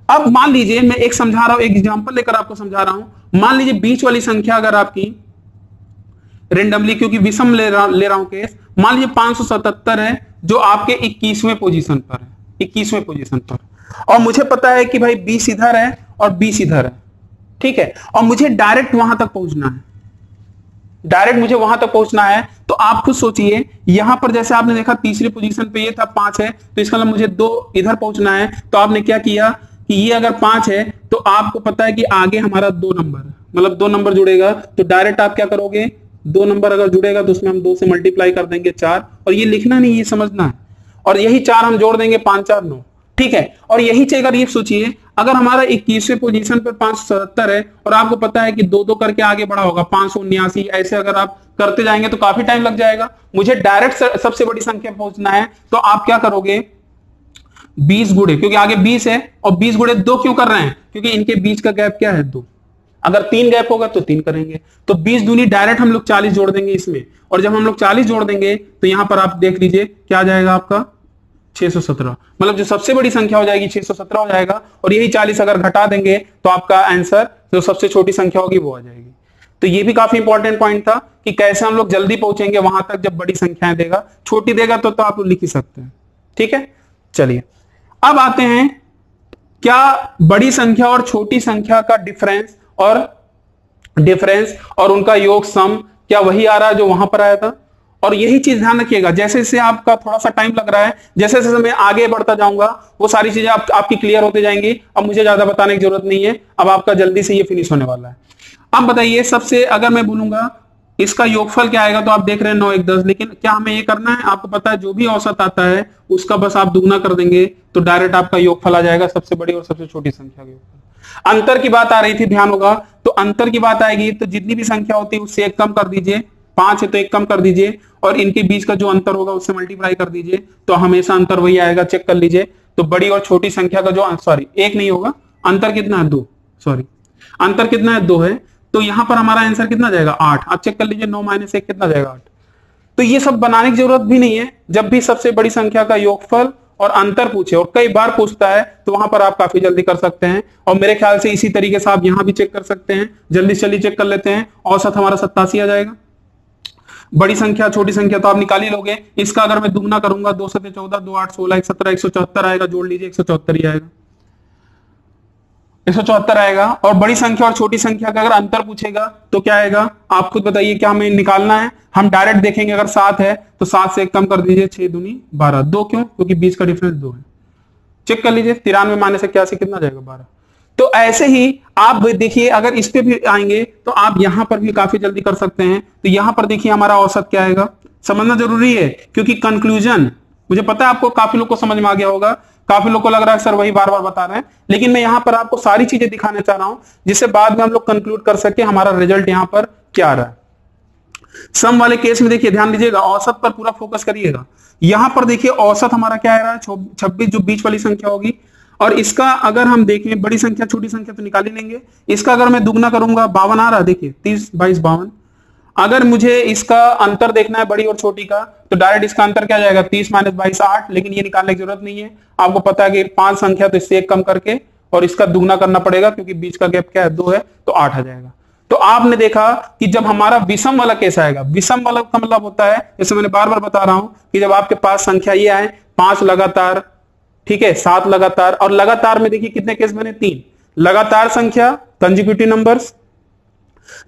Speaker 1: अब मान लीजिए मैं एक समझा रहा हूं, एक एग्जांपल लेकर आपको समझा रहा हूं। मान लीजिए बीच वाली संख्या अगर आपकी रेंडमली, क्योंकि विषम ले रहा हूं केस, मान लीजिए 577 है जो आपके 21वें पोजीशन पर है, 21वें पोजीशन पर। और मुझे पता है कि भाई 20 इधर है और 20 इधर है, ठीक है। और मुझे डायरेक्ट वहां तक पहुंचना है, डायरेक्ट मुझे वहां तक पहुंचना है। तो आप खुद सोचिए, यहां पर जैसे आपने देखा तीसरी पोजीशन पे ये था 5 है, तो इसका मतलब मुझे 2 इधर पहुंचना है। तो आपने क्या किया कि ये अगर 5 है तो आपको पता है कि आगे हमारा 2 नंबर, मतलब 2 नंबर जुड़ेगा, तो डायरेक्ट आप क्या करोगे, 2 नंबर अगर जुड़ेगा तो उसमें हम 2 से मल्टीप्लाई कर देंगे 4, और ये लिखना नहीं, ये समझना है। और यही 4 हम जोड़ देंगे, 5 4 9, ठीक है। और यही चीज अगर ये सोचिए, अगर हमारा 21वें पोजीशन पर 577 है और आपको पता है कि 2-2 करके आगे बढ़ा होगा 579, ऐसे अगर आप करते जाएंगे तो काफी टाइम लग जाएगा। मुझे डायरेक्ट सबसे बड़ी संख्या पहुंचना है, तो आप क्या करोगे, 20 गुणे, क्योंकि आगे 20 है, और 20 गुणे 2 क्यों कर रहे हैं, क्योंकि इनके बीच का गैप क्या है 2। अगर 3 गैप होगा तो 3 करेंगे, तो 20 दूनी डायरेक्ट हम लोग 40 जोड़ देंगे इसमें। और जब हम लोग 40 जोड़ देंगे तो यहां पर आप देख लीजिए क्या आ जाएगा आपका 617, मतलब जो सबसे बड़ी संख्या हो जाएगी 617 हो जाएगा। और यही 40 अगर घटा देंगे तो आपका आंसर जो सबसे छोटी संख्या होगी वो आ जाएगी। तो ये भी काफी इंपॉर्टेंट पॉइंट था कि कैसे हम लोग जल्दी पहुंचेंगे वहां तक जब बड़ी संख्याएं देगा, छोटी देगा तो आप लोग लिख ही सकते हैं, ठीक है। चलिए अब आते हैं, क्या बड़ी संख्या और छोटी संख्या का डिफरेंस और उनका योग सम क्या वही आ रहा है जो वहां पर आया था। और यही चीज ध्यान रखिएगा, जैसे जैसे आपका थोड़ा सा टाइम लग रहा है, जैसे जैसे मैं आगे बढ़ता जाऊंगा वो सारी चीजें आपकी क्लियर होते जाएंगी। अब मुझे ज्यादा बताने की जरूरत नहीं है, अब आपका जल्दी से ये फिनिश होने वाला है। अब बताइए, सबसे अगर मैं बोलूंगा इसका योगफल क्या आएगा, तो आप देख रहे हैं 9 1 10, लेकिन क्या हमें ये करना है? आपको पता है जो भी औसत आता है उसका बस आप दुगना कर देंगे तो डायरेक्ट आपका योगफल आ जाएगा, सबसे बड़ी और सबसे छोटी संख्या का योगफल। अंतर की बात आ रही थी, ध्यान होगा, तो अंतर की बात आएगी तो जितनी भी संख्या होती है उससे एक कम कर दीजिए, 5 है तो एक कम कर दीजिए, और इनके बीच का जो अंतर होगा उससे मल्टीप्लाई कर दीजिए, तो हमेशा अंतर वही आएगा, चेक कर लीजिए। तो बड़ी और छोटी संख्या का जो, सॉरी एक नहीं होगा, अंतर कितना है 2, सॉरी अंतर कितना है 2 है, तो यहां पर हमारा आंसर कितना जाएगा 8। आप चेक कर लीजिए 9 - 1 कितना जाएगा 8। तो ये सब बनाने की जरूरत भी नहीं है, जब भी सबसे बड़ी संख्या का योगफल और अंतर पूछे और कई बार पूछता है तो वहां पर आप काफी जल्दी कर सकते हैं। और मेरे ख्याल से इसी तरीके से आप यहां भी चेक कर सकते हैं, जल्दी से जल्दी चेक कर लेते हैं। औसत हमारा 87 आ जाएगा। बड़ी संख्या छोटी संख्या तो आप निकाल ही लोगे, इसका अगर मैं दुगना करूंगा 2 7 14 2 8 16 1 17 174 आएगा, जोड़ लीजिए 174 ही आएगा, 174 आएगा। और बड़ी संख्या और छोटी संख्या का अगर अंतर पूछेगा तो क्या आएगा, आप खुद बताइए, क्या हमें निकालना है? हम डायरेक्ट देखेंगे, अगर 7 है तो 7 से 1 कम कर दीजिए, 6 दूनी 12, 2 क्यों? क्योंकि बीच का डिफरेंस 2 है। चेक कर लीजिए 93 - 81 कितना जाएगा 12। तो ऐसे ही आप देखिए, अगर इस पे भी आएंगे तो आप यहां पर भी काफी जल्दी कर सकते हैं। तो यहां पर देखिए हमारा औसत क्या आएगा, समझना जरूरी है, क्योंकि कंक्लूजन, मुझे पता है आपको काफी लोग को समझ में आ गया होगा, काफी लोग को लग रहा है सर वही बार बार बता रहे हैं, लेकिन मैं यहां पर आपको सारी चीजें दिखाना चाह रहा हूं जिससे बाद में हम लोग कंक्लूड कर सके हमारा रिजल्ट यहां पर क्या आ रहा है। सम वाले केस में देखिए, ध्यान दीजिएगा, औसत पर पूरा फोकस करिएगा। यहां पर देखिए औसत हमारा क्या आ रहा है 26, जो बीच वाली संख्या होगी, और इसका अगर हम देखें बड़ी संख्या छोटी संख्या तो निकाल ही लेंगे। इसका अगर मैं दुगना करूंगा 52 आ रहा है, देखिए 30 22 52। अगर मुझे इसका अंतर देखना है बड़ी और छोटी का, तो डायरेक्ट इसका अंतर क्या जाएगा 30 - 22 8, लेकिन ये निकालने की जरूरत नहीं है। आपको पता है कि 5 संख्या तो इससे 1 कम करके और इसका दुगना करना पड़ेगा, क्योंकि बीच का गैप क्या है 2 है, तो 8 आ जाएगा। तो आपने देखा कि जब हमारा विषम वाला केस आएगा, विषम वाला का मतलब होता है, जैसे मैंने बार बार बता रहा हूं कि जब आपके पास संख्या ये आए 5 लगातार, ठीक है 7 लगातार, और लगातार में देखिए कितने केस बने 3, लगातार संख्या कंजिक्यूटिव नंबर्स,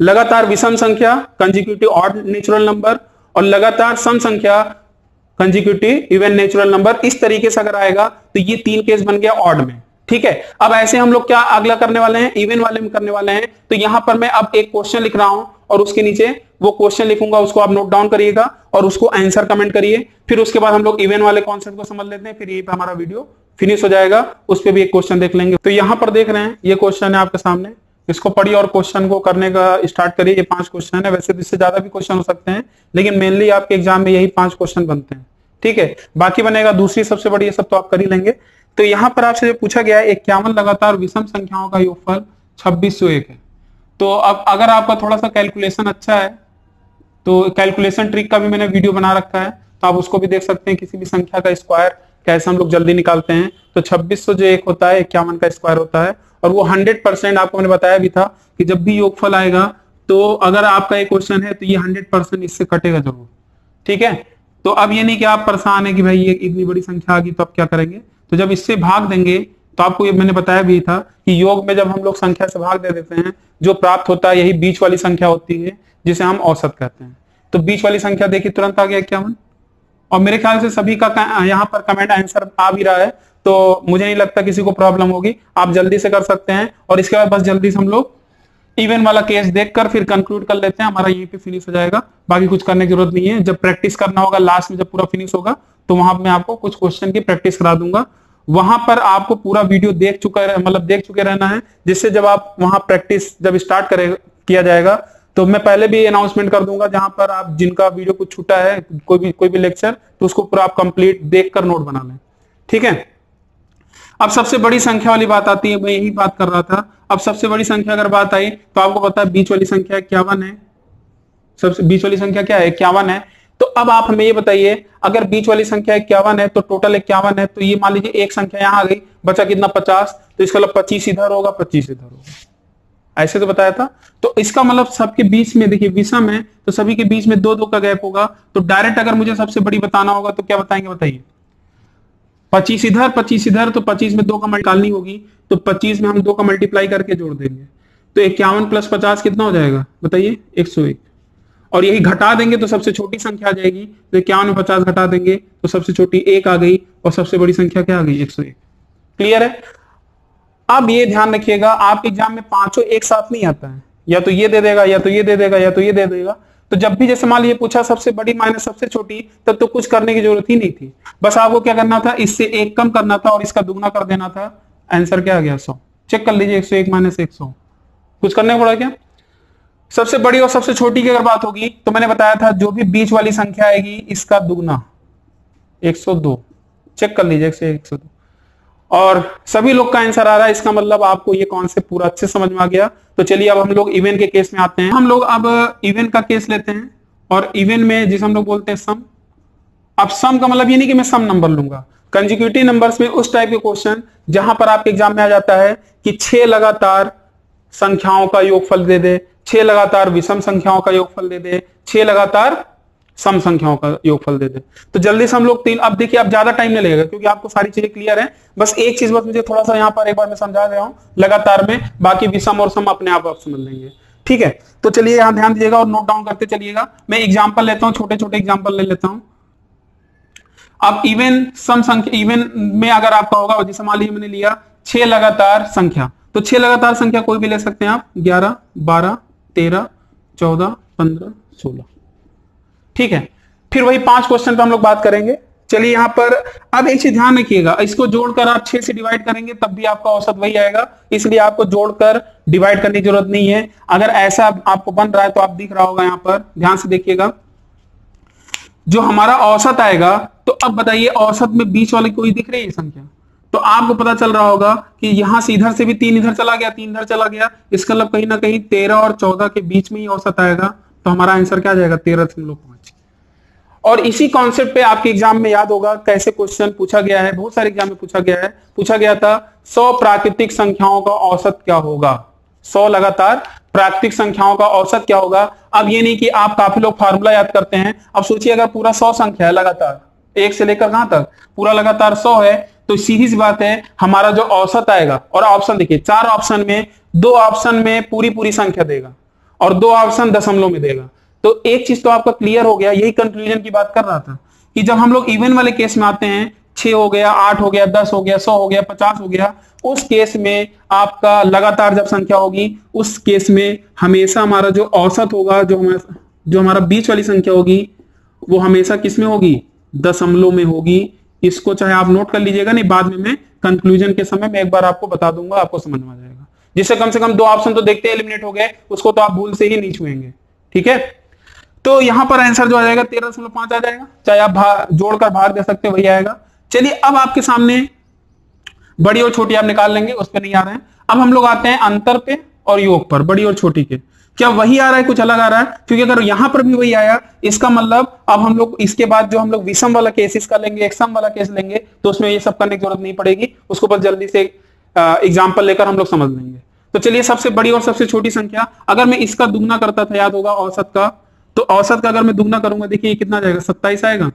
Speaker 1: लगातार विषम संख्या कंजिक्यूटिव ऑड नेचुरल नंबर, और लगातार सम संख्या कंजिक्यूटिव इवन नेचुरल नंबर। इस तरीके से अगर आएगा तो ये 3 केस बन गया ऑड में, ठीक है। अब ऐसे हम लोग क्या अगला करने वाले हैं, इवन वाले में करने वाले हैं। तो यहां पर मैं अब एक क्वेश्चन लिख रहा हूं और उसके नीचे वो क्वेश्चन लिखूंगा, उसको आप नोट डाउन करिएगा और उसको आंसर कमेंट करिए। फिर उसके बाद हम लोग इवन वाले कॉन्सेप्ट को समझ लेते हैं, फिर यही पे हमारा वीडियो फिनिश हो जाएगा। उस पर भी एक क्वेश्चन देख लेंगे। तो यहां पर देख रहे हैं ये क्वेश्चन है आपके सामने, इसको पढ़िए और क्वेश्चन को करने का स्टार्ट करिए। ये 5 क्वेश्चन है, वैसे तो इससे ज्यादा भी क्वेश्चन हो सकते हैं, लेकिन मेनली आपके एग्जाम में यही 5 क्वेश्चन बनते हैं, ठीक है। बाकी बनेगा दूसरी सबसे बड़ी, ये सब तो आप कर ही लेंगे। तो यहां पर आपसे जो पूछा गया है 51 लगातार विषम संख्याओं का योगफल 2601 है। तो अब अगर आपका थोड़ा सा कैलकुलेशन अच्छा है तो कैलकुलेशन ट्रिक का भी मैंने वीडियो बना रखा है, तो आप उसको भी देख सकते हैं। किसी भी संख्या का स्क्वायर कैसे हम लोग जल्दी निकालते हैं। तो 2600 जो एक होता है 51 का स्क्वायर होता है, और वो 100% आपको मैंने बताया भी था कि जब भी योगफल आएगा तो अगर आपका एक क्वेश्चन है तो ये 100% इससे कटेगा जरूर, ठीक है। तो अब ये नहीं कि आप परेशान है कि भाई ये इतनी बड़ी संख्या आ गई तो अब क्या करेंगे। तो जब इससे भाग देंगे तो आपको ये मैंने बताया भी था कि योग में जब हम लोग संख्या से भाग दे देते हैं, जो प्राप्त होता है यही बीच वाली संख्या होती है, जिसे हम औसत कहते हैं। तो बीच वाली संख्या देखिए तुरंत आ गया 51, और मेरे ख्याल से सभी का यहाँ पर कमेंट आंसर आ भी रहा है, तो मुझे नहीं लगता किसी को प्रॉब्लम होगी। आप जल्दी से कर सकते हैं, और इसके बाद बस जल्दी से हम लोग इवन वाला केस देखकर फिर कंक्लूड कर लेते हैं, हमारा यहीं पे फिनिश हो जाएगा। बाकी कुछ करने की जरूरत नहीं है। जब प्रैक्टिस करना होगा लास्ट में, जब पूरा फिनिश होगा, तो वहां मैं आपको कुछ क्वेश्चन की प्रैक्टिस करा दूंगा। वहां पर आपको पूरा वीडियो देख चुके रहना है, जिससे जब आप वहां प्रैक्टिस जब स्टार्ट किया जाएगा, तो मैं पहले भी अनाउंसमेंट कर दूंगा, जहां पर आप जिनका वीडियो कुछ छूटा है कोई भी लेक्चर, तो उसको पूरा आप कंप्लीट देखकर नोट बना लें, ठीक है। अब सबसे बड़ी संख्या वाली बात आती है, मैं यही बात कर रहा था। अब सबसे बड़ी संख्या अगर बात आई तो आपको पता है बीच वाली संख्या 51 है। सबसे बीच वाली संख्या क्या है 51 है। तो अब आप हमें ये बताइए, अगर बीच वाली संख्या 51 है तो टोटल 51 है, तो ये मान लीजिए एक संख्या यहां आ गई, बचा कितना 50, तो इसका मतलब 25 इधर होगा 25 इधर होगा, ऐसे तो बताया था। तो इसका मतलब सबके बीच में देखिए विषम है, तो सभी के बीच में 2-2 का गैप होगा। तो डायरेक्ट अगर मुझे सबसे बड़ी बताना होगा तो क्या बताएंगे, बताइए 25 इधर 25 इधर, तो 25 में 2 का निकालनी होगी, तो 25 में हम 2 का मल्टीप्लाई करके जोड़ देंगे, तो 51 + 50 कितना हो जाएगा बताइए 101। और यही घटा देंगे तो सबसे छोटी संख्या आ जाएगी। तो 51 में 50 घटा देंगे तो सबसे छोटी 1 आ गई और सबसे बड़ी संख्या क्या आ गई? 101। क्लियर है? अब ये ध्यान रखिएगा, आपके एग्जाम में पांचों एक साथ नहीं आता है, या तो ये दे देगा या तो ये दे देगा या तो ये दे देगा। तो जब भी जैसे मान लीजिए पूछा सबसे बड़ी माइनस सबसे छोटी, तब तो कुछ करने की जरूरत ही नहीं थी, बस आपको क्या करना था, इससे एक कम करना था और इसका दुगना कर देना था। आंसर क्या आ गया? 100। चेक कर लीजिए, 101 माइनस 100, कुछ करने पड़ा क्या? सबसे बड़ी और सबसे छोटी की अगर बात होगी तो मैंने बताया था जो भी बीच वाली संख्या आएगी इसका दुगना 102। चेक कर लीजिए 102 और सभी लोग का आंसर आ रहा है। इसका मतलब आपको ये कॉन्सेप्ट पूरा अच्छे समझ में आ गया। तो चलिए अब हम लोग इवन के केस में आते हैं। हम लोग अब इवन का केस लेते हैं और इवन में जिसे हम लोग बोलते हैं सम। अब सम का मतलब ये नहीं कि मैं सम नंबर लूंगा, कंसेक्यूटिव नंबर्स में उस टाइप के क्वेश्चन जहां पर आपके एग्जाम में आ जाता है कि 6 लगातार संख्याओं का योगफल दे दे, 6 लगातार विषम संख्याओं का योगफल दे दे, 6 लगातार सम संख्याओं का योगफल दे दे। तो जल्दी से हम लोग तीन, अब देखिए अब ज्यादा टाइम नहीं लगेगा क्योंकि आपको सारी चीजें क्लियर है। बस एक चीज बस मुझे थोड़ा सा यहाँ पर एक बार मैं समझा दे रहा हूँ लगातार में, बाकी विषम और सम अपने आप समझ लेंगे। ठीक है, तो चलिए यहाँ ध्यान दीजिएगा और नोट डाउन करते चलिएगा। मैं एग्जाम्पल लेता हूँ, छोटे छोटे एग्जाम्पल ले लेता हूँ। अब इवन सम संख्या, इवन में अगर आपका होगा जैसे मान लीजिए मैंने लिया 6 लगातार संख्या, तो 6 लगातार संख्या कोई भी ले सकते हैं आप, 11, 12, 13, 14, 15, 16। ठीक है, फिर वही 5 क्वेश्चन पे हम लोग बात करेंगे। चलिए यहाँ पर अब एक चीज ध्यान रखिएगा, इसको जोड़कर आप 6 से डिवाइड करेंगे तब भी आपका औसत वही आएगा, इसलिए आपको जोड़कर डिवाइड करने की जरूरत नहीं है। अगर ऐसा आपको बन रहा है तो आप दिख रहा होगा यहाँ पर, ध्यान से देखिएगा जो हमारा औसत आएगा। तो अब बताइए औसत में बीच वाले कोई दिख रही है संख्या, तो आपको पता चल रहा होगा कि यहां से इधर से भी 3 इधर चला गया, 3 इधर चला गया, इसका मतलब कहीं ना कहीं 13 और 14 के बीच में ही औसत आएगा। तो हमारा आंसर क्या आ जाएगा? 13.5। और इसी कॉन्सेप्ट पे आपके एग्जाम में याद होगा कैसे क्वेश्चन पूछा गया है, बहुत सारे एग्जाम में पूछा गया था 100 प्राकृतिक संख्याओं का औसत क्या होगा, 100 लगातार प्राकृतिक संख्याओं का औसत क्या होगा। अब ये नहीं कि आप काफी लोग फार्मूला याद करते हैं। अब सोचिए अगर पूरा 100 संख्या है लगातार, 1 से लेकर कहां तक पूरा लगातार 100 है, तो सीधी सी बात है हमारा जो औसत आएगा, और ऑप्शन देखिए 4 ऑप्शन में 2 ऑप्शन में पूरी संख्या देगा और 2 ऑप्शन दशमलव में देगा। तो एक चीज तो आपका क्लियर हो गया, यही कंक्लूजन की बात कर रहा था कि जब हम लोग इवन वाले केस में आते हैं, 6 हो गया, 8 हो गया, 10 हो गया, 100 हो गया, 50 हो गया, उस केस में आपका लगातार जब संख्या होगी उस केस में हमेशा हमारा जो औसत होगा, जो हमारा बीच वाली संख्या होगी वो हमेशा किस में होगी? दशमलव में होगी। इसको चाहे आप नोट कर लीजिएगा, नहीं बाद में मैं कंक्लूजन के समय मैं एक बार आपको बता दूंगा, आपको समझ में आ जाएगा। जिससे कम से कम 2 ऑप्शन तो देखते एलिमिनेट हो गए, उसको तो आप भूल से ही नहीं छुएंगे। ठीक है, तो यहां पर आंसर जो आ जाएगा 13.5 आ जाएगा, चाहे आप जोड़कर भाग दे सकते वही आएगा। चलिए अब आपके सामने बड़ी और छोटी आप निकाल लेंगे, उस पर नहीं आ रहे हैं। अब हम लोग आते हैं अंतर पे और योग पर, बड़ी और छोटी के। क्या वही आ रहा है, कुछ अलग आ रहा है? क्योंकि अगर यहां पर भी वही आया, इसका मतलब अब हम लोग इसके बाद जो हम लोग विषम वाला केस इसका लेंगे, एक सम वाला केस लेंगे, तो उसमें ये सब करने की जरूरत नहीं पड़ेगी, उसको बस जल्दी से एग्जाम्पल लेकर हम लोग समझ लेंगे। तो चलिए सबसे बड़ी और सबसे छोटी संख्या, अगर मैं इसका दुगना करता था, याद होगा औसत का, तो औसत का अगर मैं दुगना करूंगा, देखिए कितना जाएगा? 27 आएगा।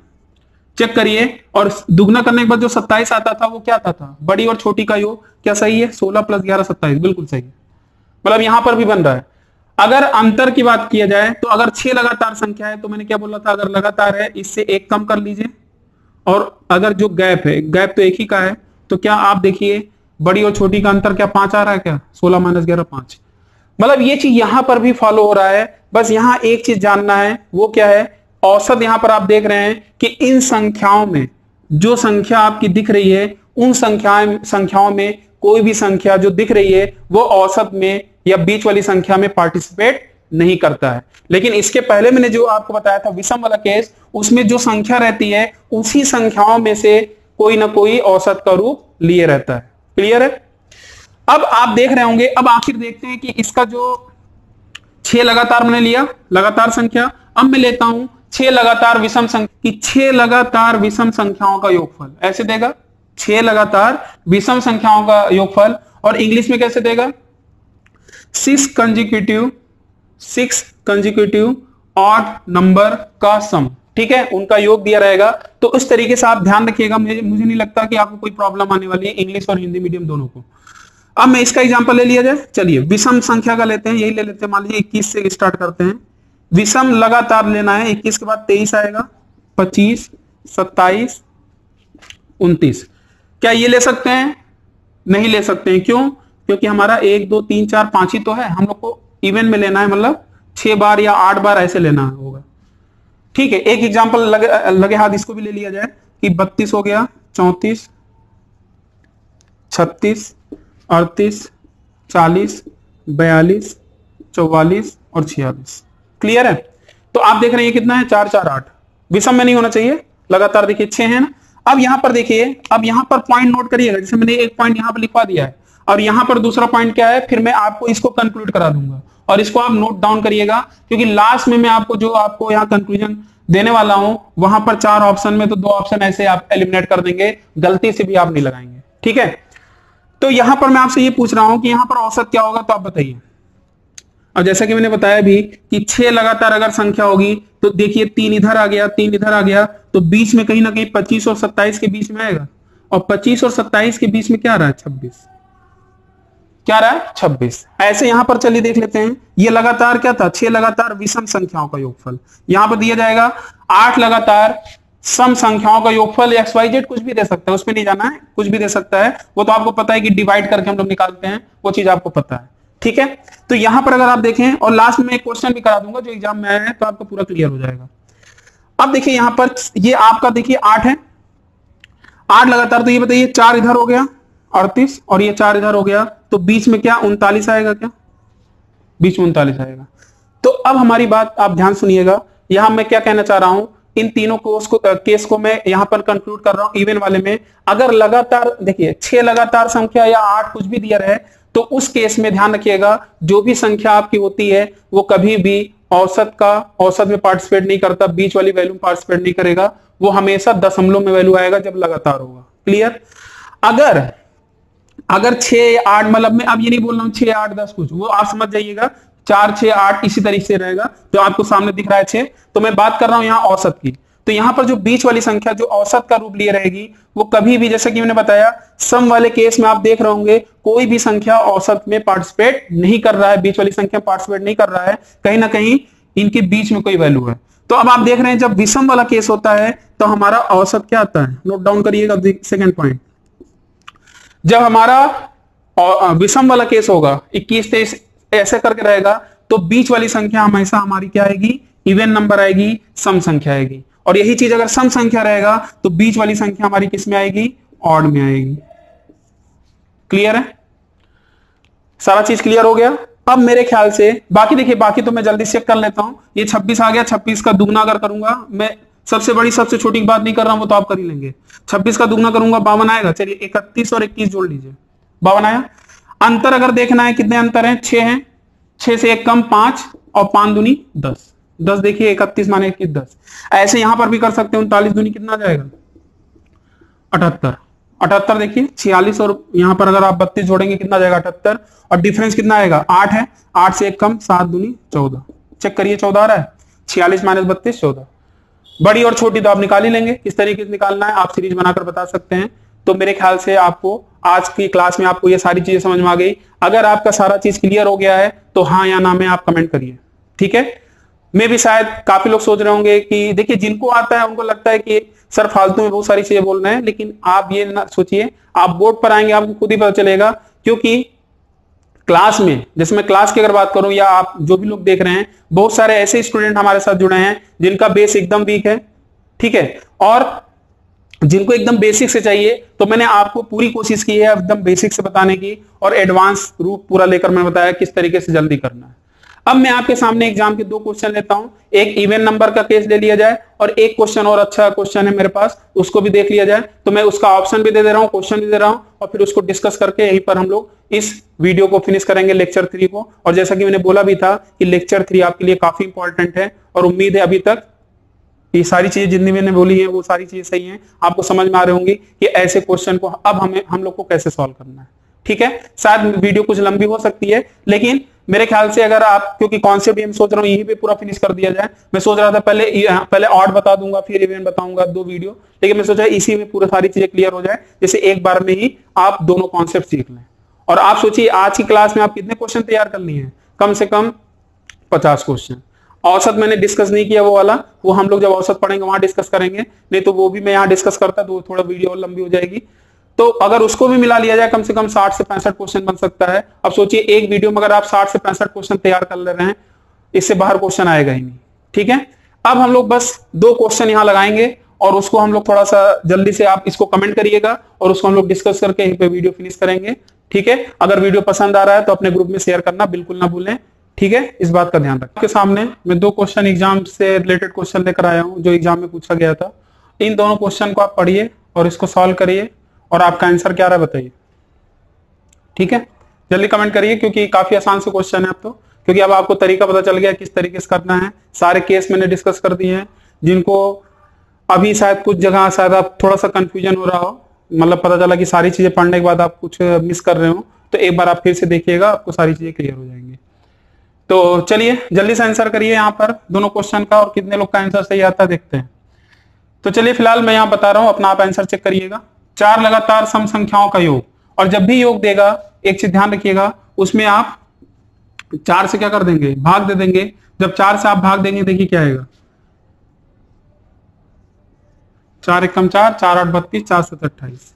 Speaker 1: चेक करिए, और दुगना करने के बाद जो 27 आता था वो क्या आता था? बड़ी और छोटी का योग। क्या सही है? 16 + 11 27, बिल्कुल सही है। मतलब यहां पर भी बन रहा है। अगर अंतर की बात किया जाए तो अगर 6 लगातार संख्या है तो मैंने क्या बोला था, अगर लगातार है इससे एक कम कर लीजिए, और अगर जो गैप है, गैप तो एक ही का है, तो क्या आप देखिए बड़ी और छोटी का अंतर क्या 5 आ रहा है? क्या 16 - 11 5। मतलब ये चीज यहां पर भी फॉलो हो रहा है। बस यहां एक चीज जानना है, वो क्या है? औसत यहां पर आप देख रहे हैं कि इन संख्याओं में जो संख्या आपकी दिख रही है, उन संख्याओं में कोई भी संख्या जो दिख रही है वो औसत में या बीच वाली संख्या में पार्टिसिपेट नहीं करता है। लेकिन इसके पहले मैंने जो आपको बताया था विषम वाला केस, उसमें जो संख्या रहती है उसी संख्याओं में से कोई ना कोई औसत का रूप लिए रहता है। क्लियर है? अब आप देख रहे होंगे, अब आखिर देखते हैं कि इसका जो 6 लगातार मैंने लिया लगातार संख्या, अब मैं लेता हूं 6 लगातार विषम संख्या, 6 लगातार विषम संख्याओं का योगफल ऐसे देगा, 6 लगातार विषम संख्याओं का योगफल, और इंग्लिश में कैसे देगा? 6 कंसेक्यूटिव ऑड नंबर का सम। ठीक है, उनका योग दिया रहेगा। तो इस तरीके से आप ध्यान रखिएगा, मुझे नहीं लगता कि आपको कोई प्रॉब्लम आने वाली है इंग्लिश और हिंदी मीडियम दोनों को। अब मैं इसका एग्जांपल ले लिया जाए, चलिए विषम संख्या का लेते हैं, यही ले लेते हैं, मान लीजिए 21 से स्टार्ट करते हैं। विषम लगातार लेना है। 21 के बाद 23 आएगा, 25, 27, 29। क्या ये ले सकते हैं? नहीं ले सकते हैं। क्यों? क्योंकि हमारा 1 2 3 4 5 ही तो है, हम लोग को इवन में लेना है, मतलब 6 बार या 8 बार ऐसे लेना होगा। ठीक है, एक एग्जांपल लगे हाथ इसको भी ले लिया जाए कि 32 हो गया, 34, 36, 38, 40, 42, 44 और 46। क्लियर है? तो आप देख रहे हैं कितना है, 4 4 8। विषम में नहीं होना चाहिए, लगातार देखिए 6 है ना। अब यहां पर देखिए, अब यहां पर पॉइंट नोट करिएगा, जैसे मैंने एक पॉइंट यहां पर लिखवा दिया है और यहां पर दूसरा पॉइंट क्या है, फिर मैं आपको इसको कंक्लूड करा दूंगा और इसको आप नोट डाउन करिएगा, क्योंकि लास्ट में मैं आपको जो आपको यहां कंक्लूजन देने वाला हूं, वहां पर 4 ऑप्शन में तो 2 ऑप्शन ऐसे आप एलिमिनेट कर देंगे, गलती से भी आप नहीं लगाएंगे। ठीक है, तो यहां पर मैं आपसे ये पूछ रहा हूं कि यहां पर औसत क्या होगा, तो आप बताइए। और जैसा कि मैंने बताया भी कि 6 लगातार अगर संख्या होगी तो देखिए 3 इधर आ गया, 3 इधर आ गया, तो बीच में कहीं ना कहीं 25 और 27 के बीच में आएगा, और 25 और 27 के बीच में क्या आ रहा है, 26। क्या आ रहा है, 26। ऐसे यहां पर चलिए देख लेते हैं, ये लगातार क्या था, 6 लगातार विषम संख्याओं का योगफल। यहां पर दिया जाएगा 8 लगातार सम संख्याओं का योगफल, XYZ कुछ भी दे सकता है, उसमें नहीं जाना है, कुछ भी दे सकता है, वो तो आपको पता है कि डिवाइड करके हम लोग निकालते हैं, वो चीज आपको पता है। ठीक है, तो यहां पर अगर आप देखें, और लास्ट में एक क्वेश्चन भी करा दूंगा जो एग्जाम में आया है, तो आपको पूरा क्लियर हो जाएगा। अब देखिए यहां पर ये आपका देखिए 8 है, 8 लगातार, तो ये बताइए 4 इधर हो गया 38 और ये 4 इधर हो गया, तो बीच में क्या 39 आएगा, क्या बीच में 39 आएगा। तो अब हमारी बात आप ध्यान सुनिएगा, यहां मैं क्या कहना चाह रहा हूं, इन तीनों केस को मैं यहां पर कंक्लूड कर रहा हूं इवन वाले में। अगर लगातार देखिए 6 लगातार संख्या या 8 कुछ भी दिया रहे, तो उस केस में ध्यान रखिएगा जो भी संख्या आपकी होती है वो कभी भी औसत में पार्टिसिपेट नहीं करता, बीच वाली वैल्यू में पार्टिसिपेट नहीं करेगा, वो हमेशा दशमलव में वैल्यू आएगा जब लगातार होगा। क्लियर? अगर 6 8 मतलब मैं अब ये नहीं बोल रहा हूं 6 8 10 कुछ, वो आप समझ जाइएगा 4 6 8 इसी तरीके से रहेगा जो आपको सामने दिख रहा है 6। तो मैं बात कर रहा हूं यहां औसत की, तो यहां पर जो बीच वाली संख्या जो औसत का रूप लिए रहेगी, वो कभी भी, जैसे कि मैंने बताया, सम वाले केस में आप देख रहे होंगे कोई भी संख्या औसत में पार्टिसिपेट नहीं कर रहा है, बीच वाली संख्या पार्टिसिपेट नहीं कर रहा है, कहीं ना कहीं इनके बीच में कोई वैल्यू है। तो अब आप देख रहे हैं जब विषम वाला केस होता है तो हमारा औसत क्या आता है, नोट डाउन करिएगा सेकेंड पॉइंट। जब हमारा विषम वाला केस होगा 21 23 ऐसे करके रहेगा, तो बीच वाली संख्या हमेशा हमारी क्या आएगी, इवन नंबर आएगी, सम संख्या आएगी। और यही चीज अगर सम संख्या रहेगा तो बीच वाली संख्या हमारी किस में आएगी, ऑड में आएगी। क्लियर है? सारा चीज क्लियर हो गया? अब मेरे ख्याल से बाकी देखिए, बाकी तो मैं जल्दी चेक कर लेता हूं। ये 26 आ गया, 26 का दुगना अगर करूंगा, मैं सबसे बड़ी सबसे छोटी बात नहीं कर रहा हूं, वो तो आप कर ही लेंगे। 26 का दुगना करूंगा 52 आएगा, चलिए 31 और 21 जोड़ लीजिए, 52 आया। अंतर अगर देखना है कितने अंतर है, 6 है, 6 से 1 कम 5 और 5 दूनी 10, 10 देखिए 31 माने 21 10। ऐसे यहां पर भी कर सकते हैं, 39 दूनी कितना आ जाएगा, 78, 78 देखिए 46 और यहां पर अगर आप 32 जोड़ेंगे कितना आ जाएगा, 78, और डिफरेंस कितना आएगा, 8 है, 8 से 1 कम 7 दूनी 14, चेक करिए 14 आ रहा है, 46 माइनस 32 14। बड़ी और छोटी तो आप निकाल ही लेंगे, किस तरीके से निकालना है आप सीरीज बनाकर बता सकते हैं। तो मेरे ख्याल से आपको आज की क्लास में आपको ये सारी चीजें समझ में आ गई। अगर आपका सारा चीज क्लियर हो गया है तो हाँ या ना में आप कमेंट करिए। ठीक है, मैं भी शायद काफी लोग सोच रहे होंगे कि देखिए जिनको आता है उनको लगता है कि सर फालतू में बहुत सारी चीजें बोल रहे हैं, लेकिन आप ये ना सोचिए, आप बोर्ड पर आएंगे आपको खुद ही पता चलेगा। क्योंकि क्लास में, जैसे मैं क्लास की अगर बात करूं या आप जो भी लोग देख रहे हैं, बहुत सारे ऐसे स्टूडेंट हमारे साथ जुड़े हैं जिनका बेस एकदम वीक है। ठीक है, और जिनको एकदम बेसिक से चाहिए, तो मैंने आपको पूरी कोशिश की है एकदम बेसिक से बताने की, और एडवांस रूप पूरा लेकर मैंने बताया किस तरीके से जल्दी करना है। अब मैं आपके सामने एग्जाम के 2 क्वेश्चन लेता हूं, एक इवन नंबर का केस ले लिया जाए और एक क्वेश्चन और अच्छा क्वेश्चन है मेरे पास, उसको भी देख लिया जाए। तो मैं उसका ऑप्शन भी दे रहा हूं, क्वेश्चन भी दे रहा हूं, और फिर उसको डिस्कस करके यहीं पर हम लोग इस वीडियो को फिनिश करेंगे, लेक्चर 3 को। और जैसा कि मैंने बोला भी था कि लेक्चर 3 आपके लिए काफी इंपॉर्टेंट है, और उम्मीद है अभी तक ये सारी चीजें जितनी मैंने बोली है वो सारी चीजें सही हैं, आपको समझ में आ रही होंगी कि ऐसे क्वेश्चन को अब हम लोग को कैसे सॉल्व करना है। ठीक है, शायद वीडियो कुछ लंबी हो सकती है, लेकिन मेरे ख्याल से अगर आप, क्योंकि कॉन्सेप्ट भी हम सोच रहा हूँ यहीं पे पूरा फिनिश कर दिया जाए। मैं सोच रहा था पहले ऑड बता दूंगा फिर इवन बताऊंगा 2 वीडियो, लेकिन मैं सोचा इसी में पूरा सारी चीजें क्लियर हो जाए, जैसे एक बार में ही आप दोनों कॉन्सेप्ट सीख लें। और आप सोचिए आज की क्लास में आप कितने क्वेश्चन तैयार कर लिए हैं, कम से कम 50 क्वेश्चन, औसत मैंने डिस्कस नहीं किया वो वाला, वो हम लोग जब औसत पढ़ेंगे वहां डिस्कस करेंगे, नहीं तो वो भी मैं यहाँ डिस्कस करता तो थोड़ा वीडियो और लंबी हो जाएगी। तो अगर उसको भी मिला लिया जाए कम से कम 60 से 65 क्वेश्चन बन सकता है। अब सोचिए एक वीडियो में अगर आप 60 से 65 क्वेश्चन तैयार कर ले रहे हैं, इससे बाहर क्वेश्चन आएगा ही नहीं। ठीक है, अब हम लोग बस 2 क्वेश्चन यहाँ लगाएंगे और उसको हम लोग थोड़ा सा जल्दी से आप इसको कमेंट करिएगा और उसको हम लोग डिस्कस करके यहीं पे वीडियो फिनिश करेंगे। ठीक है, अगर वीडियो पसंद आ रहा है तो अपने ग्रुप में शेयर करना बिल्कुल ना भूलें। ठीक है, इस बात का ध्यान रखें। आपके सामने मैं 2 क्वेश्चन एग्जाम से रिलेटेड क्वेश्चन लेकर आया हूं जो एग्जाम में पूछा गया था। इन दोनों क्वेश्चन को आप पढ़िए और इसको सॉल्व करिए और आपका आंसर क्या रहा बताइए। ठीक है, जल्दी कमेंट करिए क्योंकि काफी आसान से क्वेश्चन है अब तो, क्योंकि अब आपको तरीका पता चल गया किस तरीके से करना है। सारे केस मैंने डिस्कस कर दिए हैं, जिनको अभी शायद कुछ जगह शायद आप थोड़ा सा कंफ्यूजन हो रहा हो, मतलब पता चला कि सारी चीजें पढ़ने के बाद आप कुछ मिस कर रहे हो, तो एक बार आप फिर से देखिएगा, आपको सारी चीजें क्लियर हो जाएंगी। तो चलिए जल्दी से आंसर करिए यहाँ पर दोनों क्वेश्चन का, और कितने लोग का आंसर सही आता है देखते हैं। तो चलिए फिलहाल मैं यहाँ बता रहा हूँ, अपना आप आंसर चेक करिएगा। 4 लगातार सम संख्याओं का योग, और जब भी योग देगा एक चीज ध्यान रखिएगा, उसमें आप 4 से क्या कर देंगे, भाग दे देंगे। जब 4 से आप भाग देंगे देखिए क्या आएगा, 4 एकम 4, 4 8 32, 4 7 28।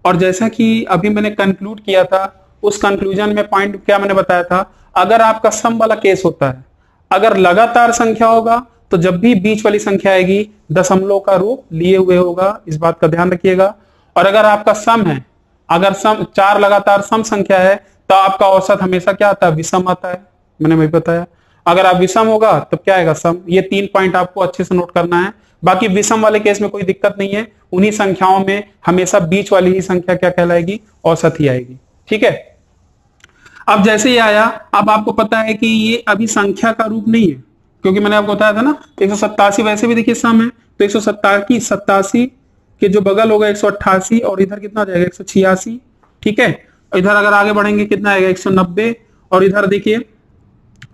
Speaker 1: और जैसा कि अभी मैंने कंक्लूड किया था, उस कंक्लूजन में पॉइंट क्या मैंने बताया था, अगर आपका सम वाला केस होता है, अगर लगातार संख्या होगा तो जब भी बीच वाली संख्या आएगी दशमलव का रूप लिए हुए होगा, इस बात का ध्यान रखिएगा। और अगर आपका सम है, अगर सम 4 लगातार सम संख्या है तो आपका औसत हमेशा क्या आता है, विषम आता है, मैंने वही बताया। अगर आप विषम होगा तो क्या आएगा, सम। ये 3 पॉइंट आपको अच्छे से नोट करना है। बाकी विषम वाले केस में कोई दिक्कत नहीं है, उन्हीं संख्याओं में हमेशा बीच वाली ही संख्या क्या कहलाएगी, औसत ही आएगी। ठीक है, अब जैसे ही आया, अब आपको पता है कि ये अभी संख्या का रूप नहीं है, क्योंकि मैंने आपको बताया था ना 187 वैसे भी देखिए सम है, तो 187 के जो बगल होगा 188, और इधर कितना जाएगा 186। ठीक है, इधर अगर आगे बढ़ेंगे कितना आएगा 190, और इधर देखिए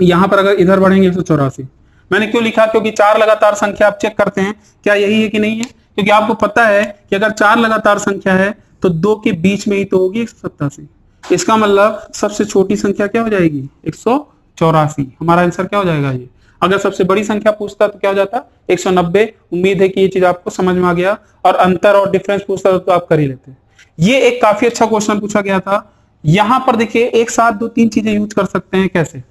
Speaker 1: यहां पर अगर इधर बढ़ेंगे 184। मैंने क्यों लिखा, क्योंकि 4 लगातार संख्या आप चेक करते हैं क्या यही है कि नहीं है, क्योंकि आपको पता है कि अगर 4 लगातार संख्या है तो 2 के बीच में ही तो होगी 187। इसका मतलब सबसे छोटी संख्या क्या हो जाएगी, 184। हमारा आंसर क्या हो जाएगा ये। अगर सबसे बड़ी संख्या पूछता तो क्या हो जाता, 190। उम्मीद है कि ये चीज आपको समझ में आ गया, और अंतर और डिफरेंस पूछता तो आप कर ही लेते। ये एक काफी अच्छा क्वेश्चन पूछा गया था। यहां पर देखिए एक साथ 2-3 चीजें यूज कर सकते हैं। कैसे,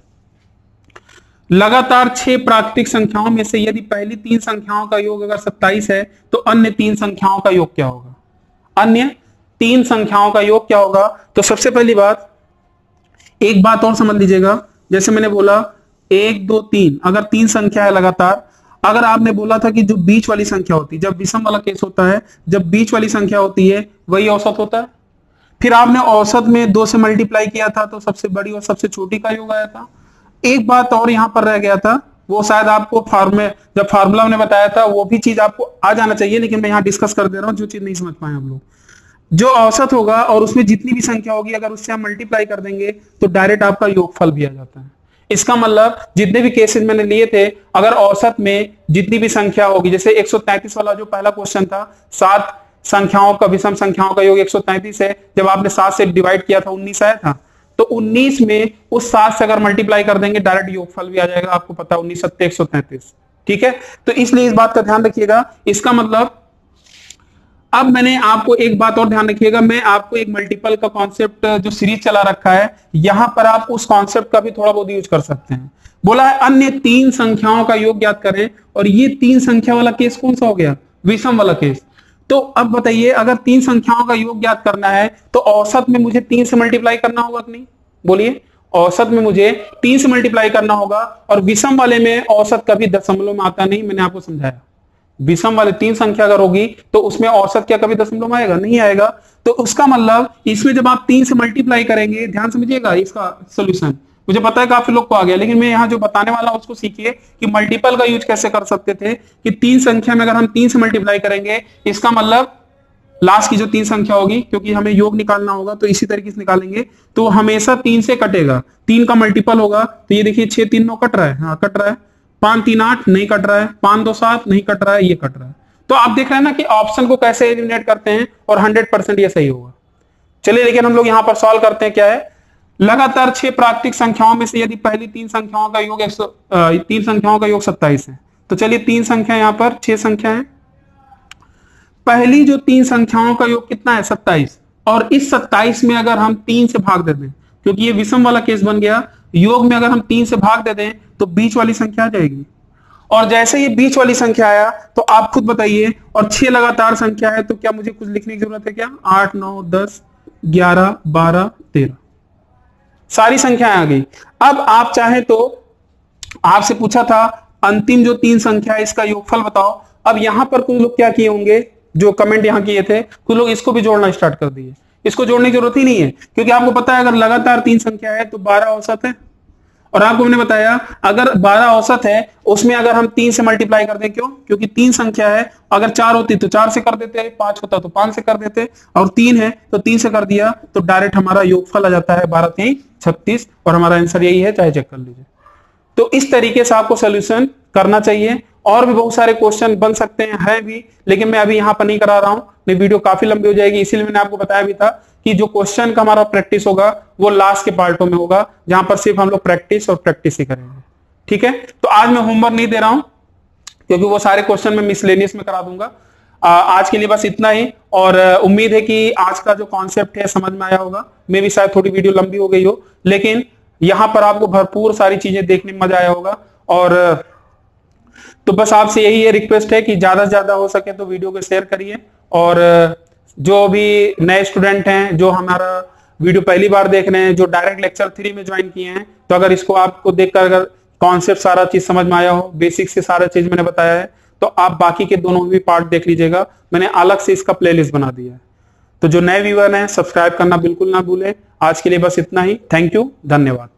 Speaker 1: लगातार 6 प्राकृतिक संख्याओं में से यदि पहली 3 संख्याओं का योग अगर 27 है तो अन्य 3 संख्याओं का योग क्या होगा, अन्य 3 संख्याओं का योग क्या होगा। तो सबसे पहली बात, एक बात और समझ लीजिएगा, जैसे मैंने बोला 1 2 3, अगर 3 संख्या है लगातार, अगर आपने बोला था कि जो बीच वाली संख्या होती है, जब विषम वाला केस होता है, जब बीच वाली संख्या होती है वही औसत होता है। फिर आपने औसत में 2 से मल्टीप्लाई किया था तो सबसे बड़ी और सबसे छोटी का योग आया था। एक बात और यहां पर रह गया था, वो शायद आपको जब फार्मूला हमने बताया था वो भी चीज आपको आ जाना चाहिए, लेकिन मैं यहां डिस्कस कर दे रहा हूं जो चीज नहीं समझ पाए आप लोग। जो औसत होगा और उसमें जितनी भी संख्या होगी अगर उससे हम मल्टीप्लाई कर देंगे तो डायरेक्ट आपका योगफल भी आ जाता है। इसका मतलब जितने भी केसेस मैंने लिए थे, अगर औसत में जितनी भी संख्या होगी, जैसे 133 वाला जो पहला क्वेश्चन था, 7 संख्याओं का विषम संख्याओं का योग 133 है, जब आपने 7 से डिवाइड किया था 19 आया था, तो 19 में उस 7 से अगर मल्टीप्लाई कर देंगे डायरेक्ट योगफल भी आ जाएगा। आपको पता है 19 7 133। ठीक है, तो इसलिए इस बात का ध्यान रखिएगा। इसका मतलब अब मैंने आपको एक बात और ध्यान रखिएगा, मैं आपको एक मल्टीपल का कॉन्सेप्ट जो सीरीज चला रखा है, यहां पर आप उस कॉन्सेप्ट का भी थोड़ा बहुत यूज कर सकते हैं। बोला है अन्य 3 संख्याओं का योग ज्ञात करें, और ये 3 संख्या वाला केस कौन सा हो गया, विषम वाला केस। तो अब बताइए, अगर 3 संख्याओं का योग ज्ञात करना है तो औसत में मुझे 3 से मल्टीप्लाई करना होगा कि नहीं, बोलिए। औसत में मुझे 3 से मल्टीप्लाई करना होगा, और विषम वाले में औसत कभी दशमलव में आता नहीं, मैंने आपको समझाया। विषम वाले 3 संख्या अगर होगी तो उसमें औसत क्या कभी दशमलव में आएगा, नहीं आएगा। तो उसका मतलब इसमें जब आप 3 से मल्टीप्लाई करेंगे, ध्यान समझिएगा इसका सोल्यूशन। मुझे पता है काफी लोग को आ गया, लेकिन मैं यहाँ जो बताने वाला हूं उसको सीखिए कि मल्टीपल का यूज कैसे कर सकते थे। कि 3 संख्या में अगर हम 3 से मल्टीप्लाई करेंगे, इसका मतलब लास्ट की जो 3 संख्या होगी, क्योंकि हमें योग निकालना होगा तो इसी तरीके से निकालेंगे, तो हमेशा 3 से कटेगा। 3 का मल्टीपल होगा, तो ये देखिए 6 3 9 कट रहा है, हाँ कट रहा है। 5 3 8 नहीं कट रहा है, 5 2 7 नहीं कट रहा है, ये कट रहा है। तो आप देख रहे हैं ना कि ऑप्शन को कैसे एलिमिनेट करते हैं, और 100% ये सही होगा। चलिए लेकिन हम लोग यहाँ पर सॉल्व करते हैं। क्या है, लगातार 6 प्राकृतिक संख्याओं में से यदि पहली 3 संख्याओं का योग 3 संख्याओं का योग 27 है, तो चलिए 3 संख्या यहाँ पर 6 संख्या है, पहली जो 3 संख्याओं का योग कितना है 27, और इस 27 में अगर हम 3 से भाग दे दें, क्योंकि ये विषम वाला केस बन गया, योग में अगर हम 3 से भाग दे दें तो बीच वाली संख्या आ जाएगी, और जैसे ये बीच वाली संख्या आया तो आप खुद बताइए, और 6 लगातार संख्या है तो क्या मुझे कुछ लिखने की जरूरत है क्या? 8 9 10 11 12 13 सारी संख्याएं आ गई। अब आप चाहे तो आपसे पूछा था अंतिम जो 3 संख्या है इसका योगफल बताओ। अब यहां पर कुछ लोग क्या किए होंगे, जो कमेंट यहां किए थे, कुछ लोग इसको भी जोड़ना स्टार्ट कर दिए। इसको जोड़ने की जरूरत ही नहीं है, क्योंकि आपको पता है अगर लगातार 3 संख्या है तो 12 औसत है, और आपको मैंने बताया अगर 12 औसत है उसमें अगर हम 3 से मल्टीप्लाई कर दें, क्यों? क्योंकि 3 संख्या है, अगर 4 होती तो 4 से कर देते, 5 होता तो 5 से कर देते, और 3 है तो 3 से कर दिया, तो डायरेक्ट हमारा योगफल आ जाता है 12 3 36, और हमारा आंसर यही है, चाहे चेक कर लीजिए। तो इस तरीके से आपको सोल्यूशन करना चाहिए। और भी बहुत सारे क्वेश्चन बन सकते हैं भी, लेकिन मैं अभी यहाँ पर नहीं करा रहा हूँ, नहीं वीडियो काफी लंबी हो जाएगी, इसीलिए मैंने आपको बताया भी था कि जो क्वेश्चन का हमारा प्रैक्टिस होगा वो लास्ट के पार्टों में होगा, जहां पर सिर्फ हम लोग प्रैक्टिस और प्रैक्टिस ही करेंगे। ठीक है, तो आज मैं होमवर्क नहीं दे रहा हूं, क्योंकि वो सारे क्वेश्चन मैं मिसलेनियस में करा दूंगा। आज के लिए बस इतना ही, और उम्मीद है कि आज का जो कॉन्सेप्ट है समझ में आया होगा। मे भी शायद थोड़ी वीडियो लंबी हो गई हो, लेकिन यहाँ पर आपको भरपूर सारी चीजें देखने में मजा आया होगा। और तो बस आपसे यही है रिक्वेस्ट है कि ज्यादा से ज्यादा हो सके तो वीडियो को शेयर करिए, और जो भी नए स्टूडेंट हैं जो हमारा वीडियो पहली बार देख रहे हैं, जो डायरेक्ट लेक्चर 3 में ज्वाइन किए हैं, तो अगर इसको आपको देखकर अगर कॉन्सेप्ट सारा चीज समझ में आया हो, बेसिक से सारा चीज मैंने बताया है, तो आप बाकी के दोनों भी पार्ट देख लीजिएगा। मैंने अलग से इसका प्लेलिस्ट बना दिया है। तो जो नए व्यूअर हैं सब्सक्राइब करना बिल्कुल ना भूलें। आज के लिए बस इतना ही। थैंक यू, धन्यवाद।